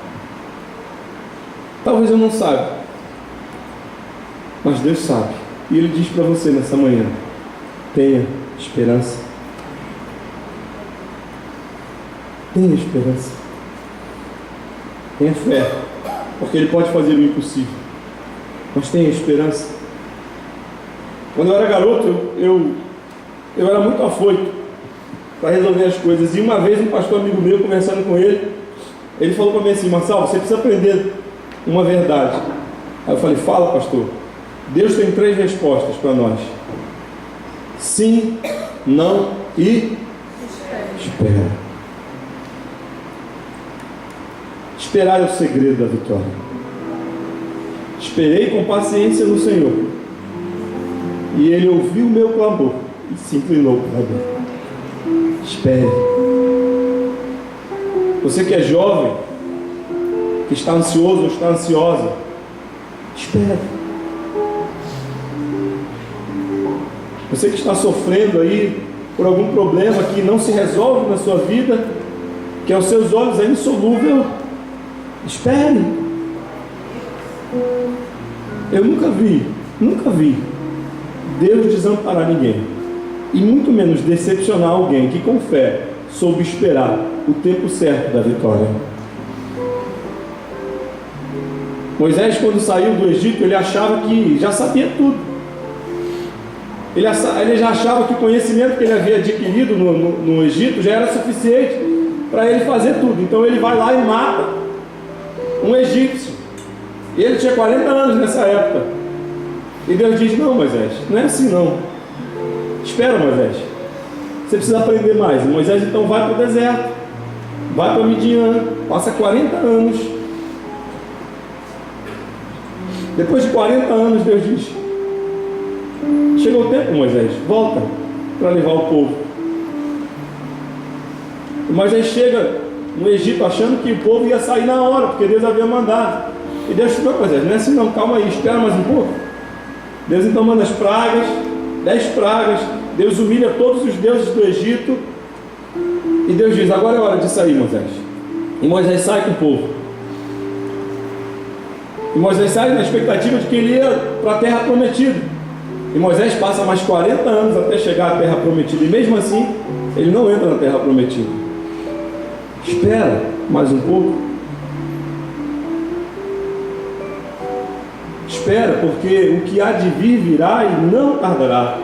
Talvez eu não saiba, mas Deus sabe. E Ele diz para você nessa manhã: tenha esperança. Tenha esperança. Tenha fé, porque Ele pode fazer o impossível. Mas tenha esperança. Quando eu era garoto, eu era muito afoito para resolver as coisas. E uma vez um pastor amigo meu, conversando com ele falou para mim assim: Marçal, você precisa aprender uma verdade. Aí eu falei: fala, pastor. Deus tem 3 respostas para nós: sim, não e espera. Esperar é o segredo da vitória. Esperei com paciência no Senhor, e Ele ouviu o meu clamor e se inclinou para mim. Espere. Você que é jovem, que está ansioso ou está ansiosa, espere. Você que está sofrendo aí por algum problema que não se resolve na sua vida, que aos seus olhos é insolúvel, espere. Eu nunca vi Deus desamparar ninguém, e muito menos decepcionar alguém que com fé soube esperar o tempo certo da vitória. Moisés, quando saiu do Egito, ele achava que já sabia tudo. Ele já achava que o conhecimento que ele havia adquirido no Egito já era suficiente para ele fazer tudo. Então ele vai lá e mata um egípcio. E ele tinha 40 anos nessa época. E Deus diz: não, Moisés, não é assim não. Espera, Moisés, você precisa aprender mais. E Moisés então vai para o deserto, vai para Midian, passa 40 anos. Depois de 40 anos, Deus diz: chegou o tempo, Moisés, volta para levar o povo. E Moisés chega no Egito achando que o povo ia sair na hora, porque Deus havia mandado. E Deus falou: Moisés, não é assim não, calma aí, espera mais um pouco. Deus então manda as pragas, 10 pragas. Deus humilha todos os deuses do Egito. E Deus diz: agora é hora de sair, Moisés. E Moisés sai com o povo. E Moisés sai na expectativa de que ele ia para a terra prometida. E Moisés passa mais 40 anos até chegar à terra prometida. E mesmo assim, ele não entra na terra prometida. Espera mais um pouco. Espera, porque o que há de vir virá e não tardará.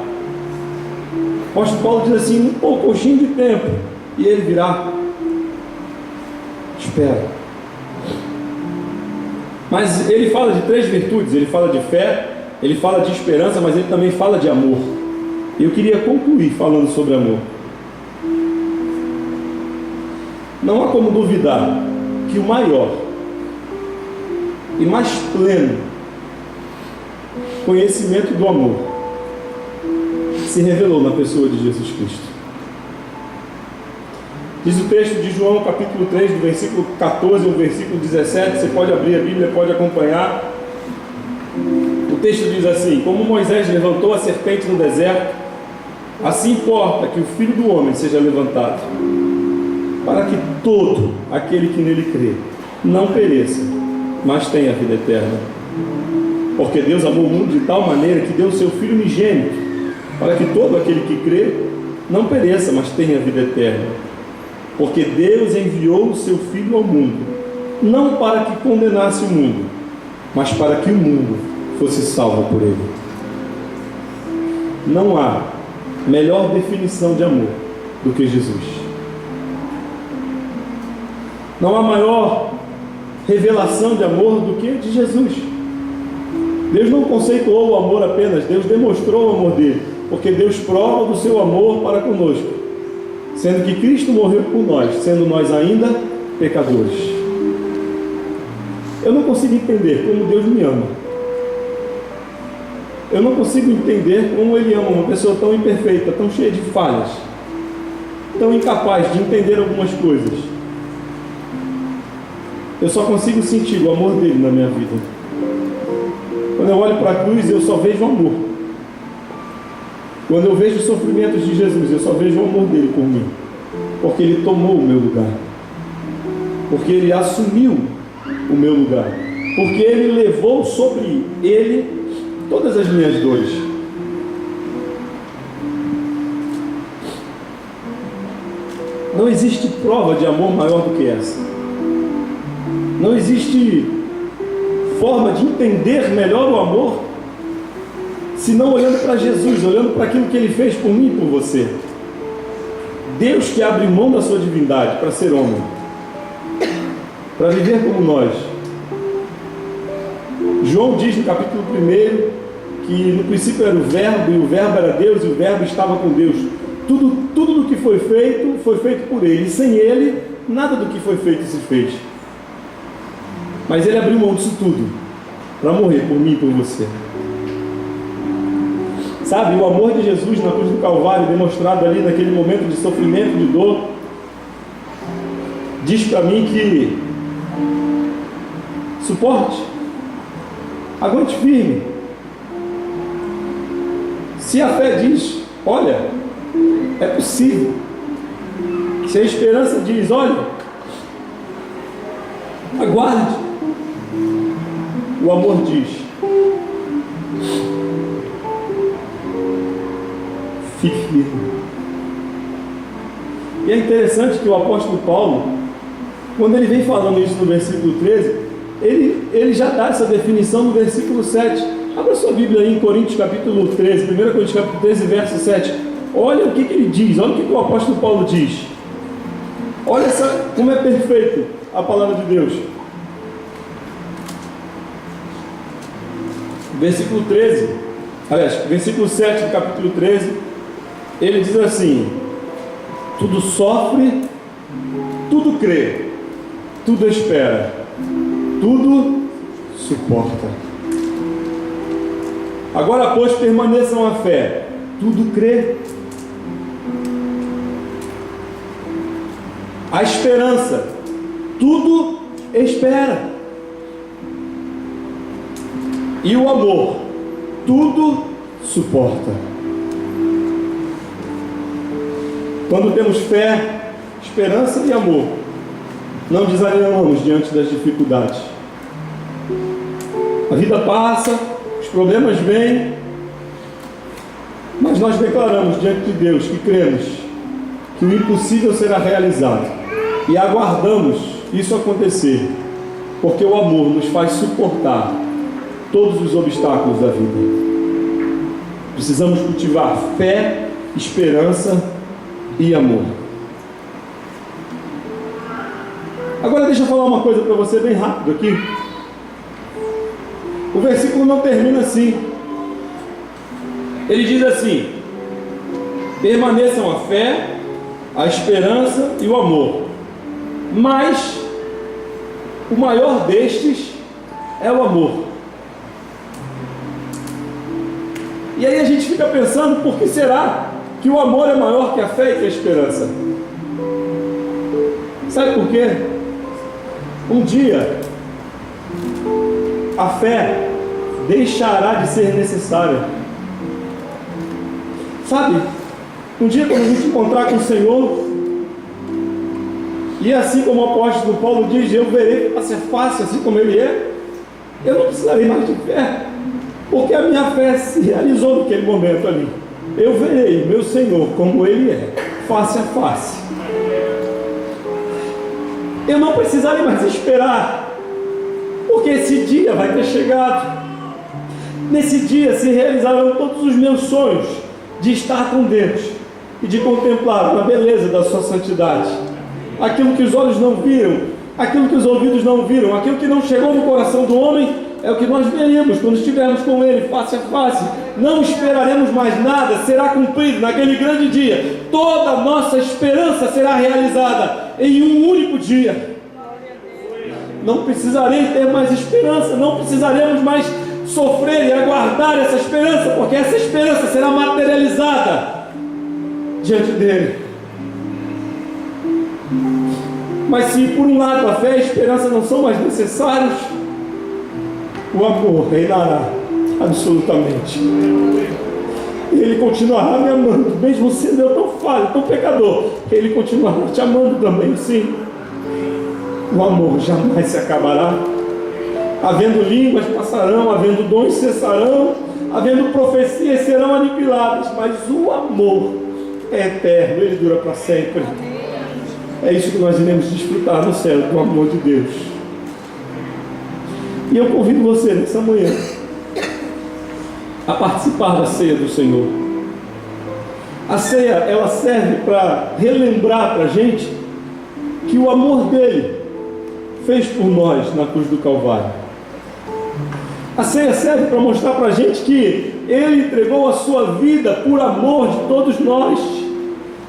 O apóstolo Paulo diz assim: um pouquinho de tempo e ele virá. Espera. Mas ele fala de 3 virtudes. Ele fala de fé, ele fala de esperança, mas ele também fala de amor. E eu queria concluir falando sobre amor. Não há como duvidar que o maior e mais pleno conhecimento do amor se revelou na pessoa de Jesus Cristo. Diz o texto de João, capítulo 3, do versículo 14 ao versículo 17. Você pode abrir a Bíblia, pode acompanhar. O texto diz assim: como Moisés levantou a serpente no deserto, assim importa que o Filho do Homem seja levantado, para que todo aquele que nele crê não pereça, mas tenha vida eterna. Porque Deus amou o mundo de tal maneira que deu o seu Filho unigênito, para que todo aquele que crê não pereça, mas tenha vida eterna. Porque Deus enviou o seu Filho ao mundo, não para que condenasse o mundo, mas para que o mundo fosse salvo por ele. Não há melhor definição de amor do que Jesus. Não há maior revelação de amor do que a de Jesus. Deus não conceituou o amor apenas, Deus demonstrou o amor dele, porque Deus prova do seu amor para conosco, sendo que Cristo morreu por nós, sendo nós ainda pecadores. Eu não consigo entender como Deus me ama. Eu não consigo entender como Ele ama uma pessoa tão imperfeita, tão cheia de falhas, tão incapaz de entender algumas coisas. Eu só consigo sentir o amor dele na minha vida. Quando eu olho para a cruz, eu só vejo amor. Quando eu vejo os sofrimentos de Jesus, eu só vejo o amor dele por mim, porque ele tomou o meu lugar, porque ele assumiu o meu lugar, porque ele levou sobre ele todas as minhas dores. Não existe prova de amor maior do que essa. Não existe forma de entender melhor o amor se não olhando para Jesus, olhando para aquilo que ele fez por mim e por você. Deus que abre mão da sua divindade para ser homem, para viver como nós. João diz no capítulo 1 que no princípio era o Verbo, e o Verbo era Deus, e o Verbo estava com Deus. Tudo do que foi feito por ele, e sem ele, nada do que foi feito se fez. Mas ele abriu mão disso tudo para morrer por mim e por você. Sabe, o amor de Jesus na cruz do Calvário, demonstrado ali naquele momento de sofrimento, de dor, diz para mim que suporte, aguente firme. Se a fé diz, olha, é possível. Se a esperança diz, olha, aguarde, o amor diz, fique firme. E é interessante que o apóstolo Paulo, quando ele vem falando isso no versículo 13, ele já dá essa definição no versículo 7. Abra sua Bíblia aí em Coríntios capítulo 13, 1 Coríntios capítulo 13, verso 7. Olha o que ele diz, olha o que o apóstolo Paulo diz. Olha como é perfeito a palavra de Deus. Versículo 13, aliás, versículo 7 do capítulo 13, ele diz assim: tudo sofre, tudo crê, tudo espera, tudo suporta. Agora, pois, permaneçam a fé, tudo crê, a esperança, tudo espera, e o amor, tudo suporta. Quando temos fé, esperança e amor, não desanimamos diante das dificuldades. A vida passa, os problemas vêm, mas nós declaramos diante de Deus que cremos que o impossível será realizado e aguardamos isso acontecer, porque o amor nos faz suportar todos os obstáculos da vida. Precisamos cultivar fé, esperança e amor. Agora deixa eu falar uma coisa para você bem rápido aqui. O versículo não termina assim. Ele diz assim: permaneçam a fé, a esperança e o amor, mas o maior destes é o amor. E aí a gente fica pensando, por que será que o amor é maior que a fé e que a esperança? Sabe por quê? Um dia a fé deixará de ser necessária. Sabe, um dia quando a gente encontrar com o Senhor, e assim como o apóstolo Paulo diz, eu verei face a face, assim como Ele é, eu não precisarei mais de fé, porque a minha fé se realizou naquele momento ali. Eu verei meu Senhor como Ele é, face a face. Eu não precisarei mais esperar, porque esse dia vai ter chegado. Nesse dia se realizarão todos os meus sonhos de estar com Deus e de contemplar a beleza da sua santidade. Aquilo que os olhos não viram, aquilo que os ouvidos não viram, aquilo que não chegou no coração do homem, é o que nós veremos quando estivermos com Ele face a face. Não esperaremos mais nada, será cumprido naquele grande dia. Toda a nossa esperança será realizada em um único dia. Não precisarei ter mais esperança, não precisaremos mais sofrer e aguardar essa esperança, porque essa esperança será materializada diante dele. Mas se por um lado a fé e a esperança não são mais necessários, o amor reinará absolutamente. Ele continuará me amando, mesmo sendo eu tão falho, tão pecador. Ele continuará te amando também, sim. O amor jamais se acabará. Havendo línguas passarão, havendo dons cessarão, havendo profecias serão aniquiladas, mas o amor é eterno, ele dura para sempre. É isso que nós iremos desfrutar no céu, do amor de Deus. E eu convido você nessa manhã a participar da ceia do Senhor. A ceia, ela serve para relembrar para a gente que o amor dele fez por nós na cruz do Calvário. A ceia serve para mostrar para a gente que ele entregou a sua vida por amor de todos nós,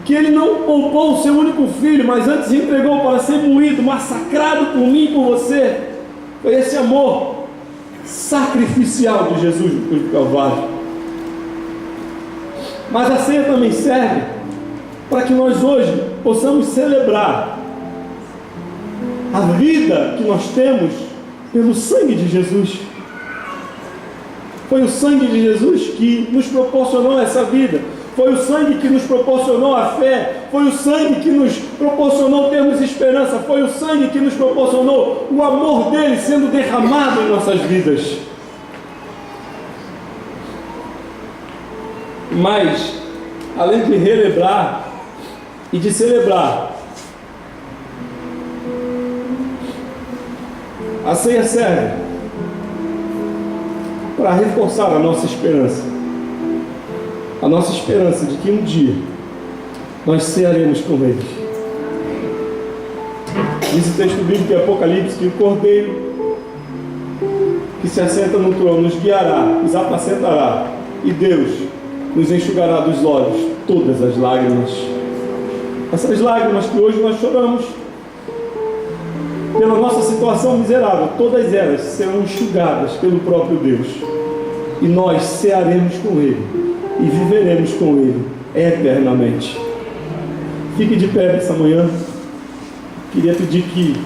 que ele não poupou o seu único filho, mas antes entregou para ser moído, massacrado por mim e por você. Foi esse amor sacrificial de Jesus na cruz do Calvário. Mas a ceia também serve para que nós hoje possamos celebrar a vida que nós temos pelo sangue de Jesus. Foi o sangue de Jesus que nos proporcionou essa vida. Foi o sangue que nos proporcionou a fé. Foi o sangue que nos proporcionou termos esperança. Foi o sangue que nos proporcionou o amor dele sendo derramado em nossas vidas. Mas, além de relembrar e de celebrar, a ceia serve para reforçar a nossa esperança. A nossa esperança de que um dia nós cearemos com Ele. Diz o texto bíblico de Apocalipse que o Cordeiro que se assenta no trono nos guiará, nos apacentará, e Deus nos enxugará dos olhos todas as lágrimas. Essas lágrimas que hoje nós choramos pela nossa situação miserável, todas elas serão enxugadas pelo próprio Deus, e nós cearemos com Ele e viveremos com Ele eternamente. Fique de pé nessa manhã. Queria pedir que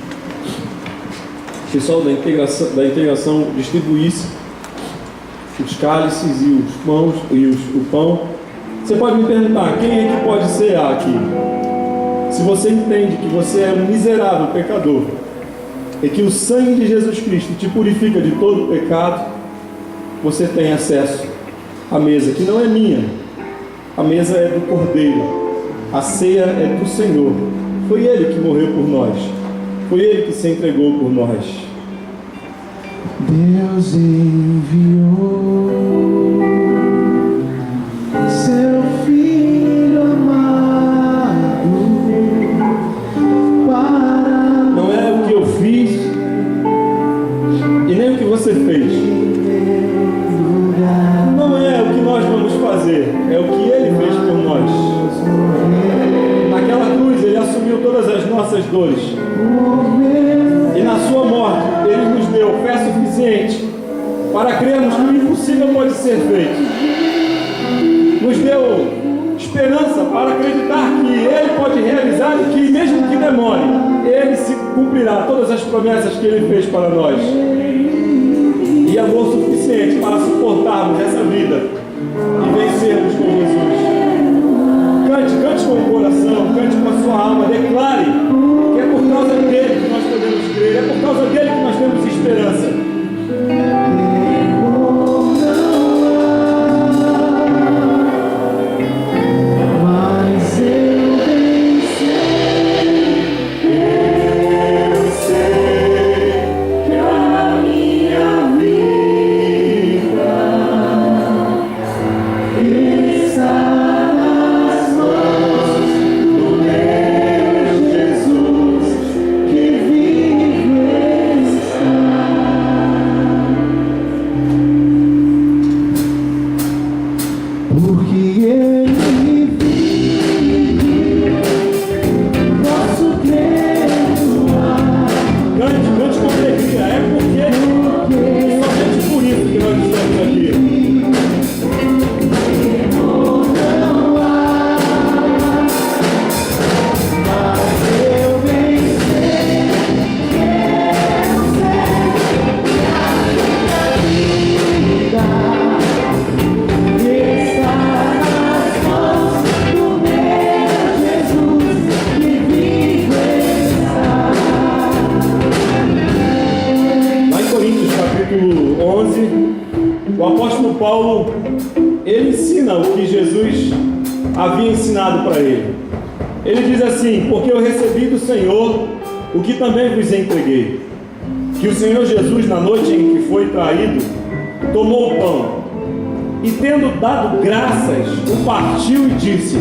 o pessoal da integração distribuísse os cálices e os pães o pão. Você pode me perguntar, quem é que pode cear aqui? Se você entende que você é um miserável pecador e que o sangue de Jesus Cristo te purifica de todo pecado, você tem acesso à mesa, que não é minha. A mesa é do Cordeiro. A ceia é do Senhor. Foi Ele que morreu por nós. Foi Ele que se entregou por nós. Deus enviou seu Filho amado para... Não é o que eu fiz e nem o que você fez. Não é o que nós vamos fazer, é o que Ele fez por nós. Naquela cruz Ele assumiu todas as nossas dores, e na sua morte Ele nos deu fé suficiente para crermos que o impossível pode ser feito. Nos deu esperança para acreditar que Ele pode realizar e que, mesmo que demore, Ele se cumprirá todas as promessas que Ele fez para nós. E amor suficiente para suportarmos essa vida e vencermos com Jesus. Cante com o coração, cante com a sua alma, declare que é por causa dele que nós podemos crer, é por causa dele que nós temos esperança. Está havia ensinado para ele. Ele diz assim: porque eu recebi do Senhor o que também vos entreguei, que o Senhor Jesus, na noite em que foi traído, tomou o pão e, tendo dado graças, o partiu e disse: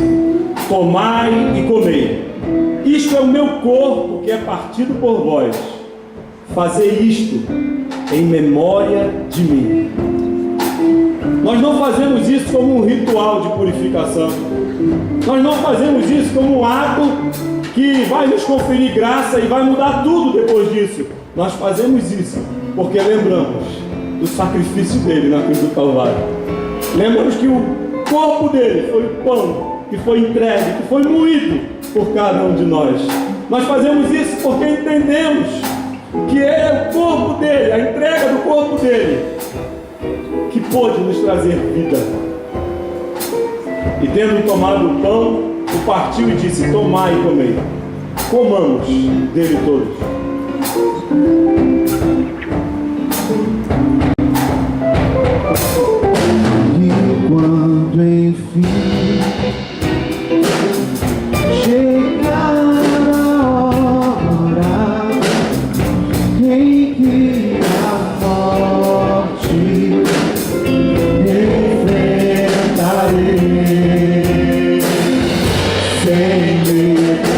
tomai e comei, isto é o meu corpo que é partido por vós, fazei isto em memória de mim. Nós não fazemos isso como um ritual de purificação, nós não fazemos isso como um ato que vai nos conferir graça e vai mudar tudo depois disso. Nós fazemos isso porque lembramos do sacrifício dele na cruz do Calvário. Lembramos que o corpo dele foi o pão que foi entregue, que foi moído por cada um de nós. Nós fazemos isso porque entendemos que é o corpo dele, a entrega do corpo dele, que pôde nos trazer vida. E tendo tomado o pão, o partiu e disse: tomai e comei, comamos dele todos. E quando enfim chegar a hora em que a morte enfrentarei sem medo,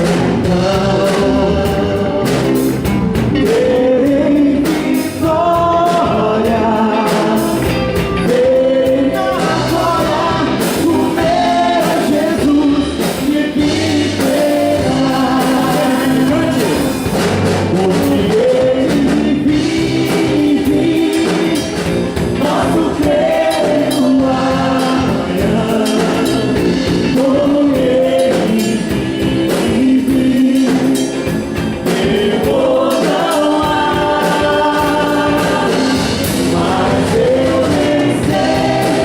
terei vitória, verei na glória o meu Jesus me viverá, porque Ele vive, nosso Cristo amanhã, como Ele vive, eu vou não há, mas eu nem sei que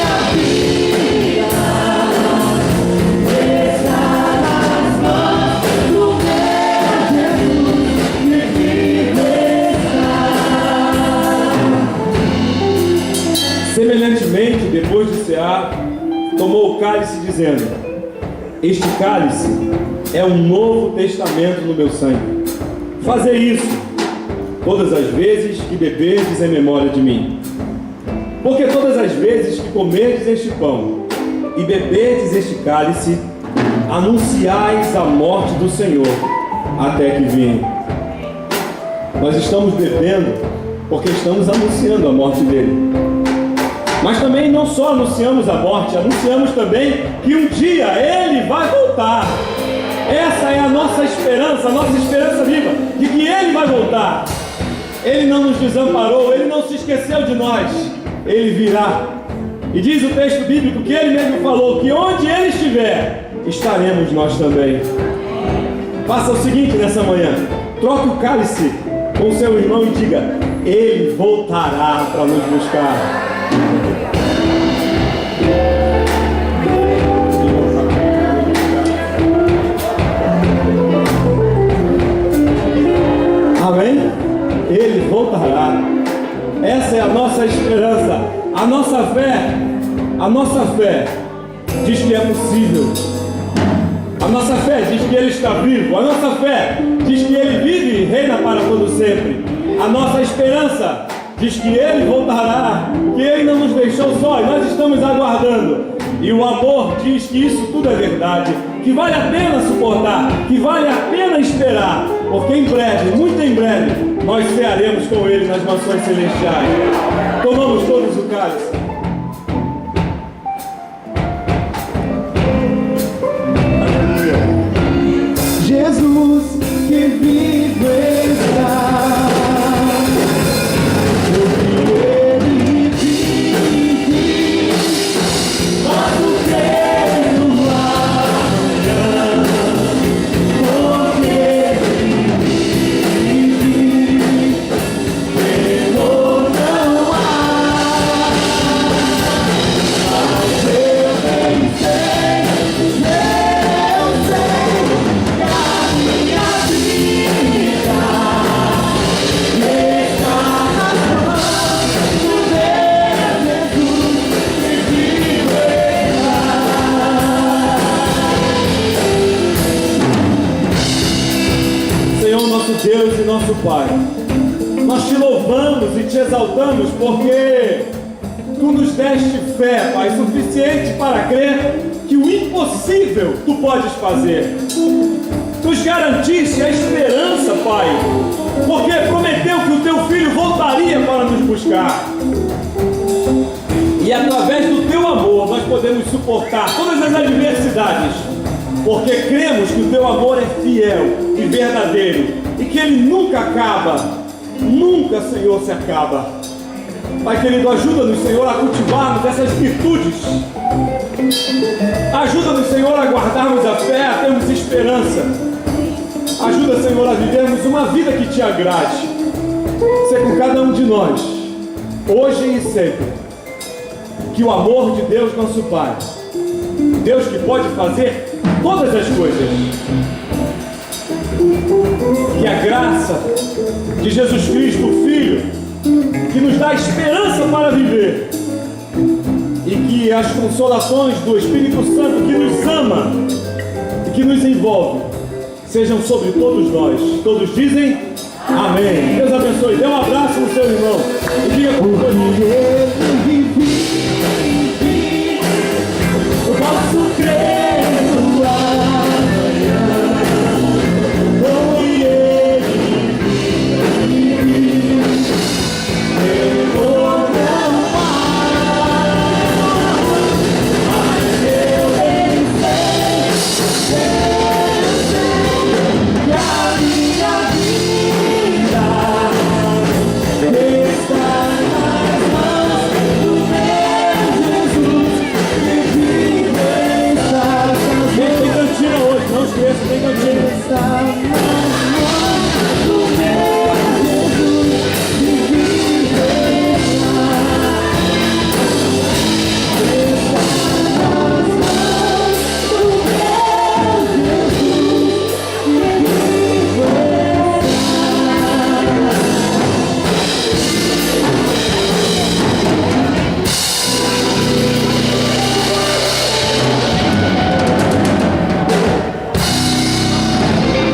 a minha vida está nas mãos do meu Jesus me viverá. Semelhantemente, depois de cear, tomou o cálice, dizendo: este cálice é um novo testamento no meu sangue. Fazei isso todas as vezes que beberdes em memória de mim. Porque todas as vezes que comerdes este pão e beberdes este cálice, anunciais a morte do Senhor até que venha. Nós estamos bebendo porque estamos anunciando a morte dele. Mas também não só anunciamos a morte, anunciamos também que um dia ele vai voltar. Essa é a nossa esperança viva, de que ele vai voltar. Ele não nos desamparou, ele não se esqueceu de nós, ele virá. E diz o texto bíblico que ele mesmo falou que onde ele estiver, estaremos nós também. Faça o seguinte nessa manhã: troque o cálice com o seu irmão e diga: ele voltará para nos buscar. Amém? Ele voltará. Essa é a nossa esperança. A nossa fé diz que é possível. A nossa fé diz que ele está vivo. A nossa fé diz que ele vive e reina para todo sempre. A nossa esperança diz que ele voltará, que ele não nos deixou só e nós estamos aguardando. E o amor diz que isso tudo é verdade, que vale a pena suportar, que vale a pena esperar, porque em breve, muito em breve, nós cearemos com ele nas mansões celestiais. Tomamos todos o cálice. Jesus que vivo está. nosso Pai. Nós te louvamos e te exaltamos porque tu nos deste fé, Pai, suficiente para crer que o impossível tu podes fazer. Tu nos garantiste a esperança, Pai, porque prometeu que o teu Filho voltaria para nos buscar. E através do teu amor nós podemos suportar todas as adversidades, porque cremos que o teu amor é fiel e verdadeiro e que ele nunca acaba, nunca, Senhor, se acaba. Pai querido, ajuda-nos, Senhor, a cultivarmos essas virtudes. Ajuda-nos, Senhor, a guardarmos a fé, a termos esperança. Ajuda, Senhor, a vivermos uma vida que te agrade. Ser com cada um de nós, hoje e sempre. Que o amor de Deus, nosso Pai, Deus que pode fazer todas as coisas, que a graça de Jesus Cristo, o Filho, que nos dá esperança para viver, e que as consolações do Espírito Santo que nos ama e que nos envolve, sejam sobre todos nós. Todos dizem amém. Deus abençoe. Dê um abraço no seu irmão e diga com eu posso crer no amanhã. Oh, ele vive. Eu vou não mas eu bem sei que a minha vida está nas mãos do meu Jesus. Tem cantina hoje, não esqueça, tem cantina.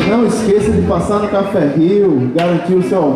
Não esqueça de passar no Café Rio, garantir o seu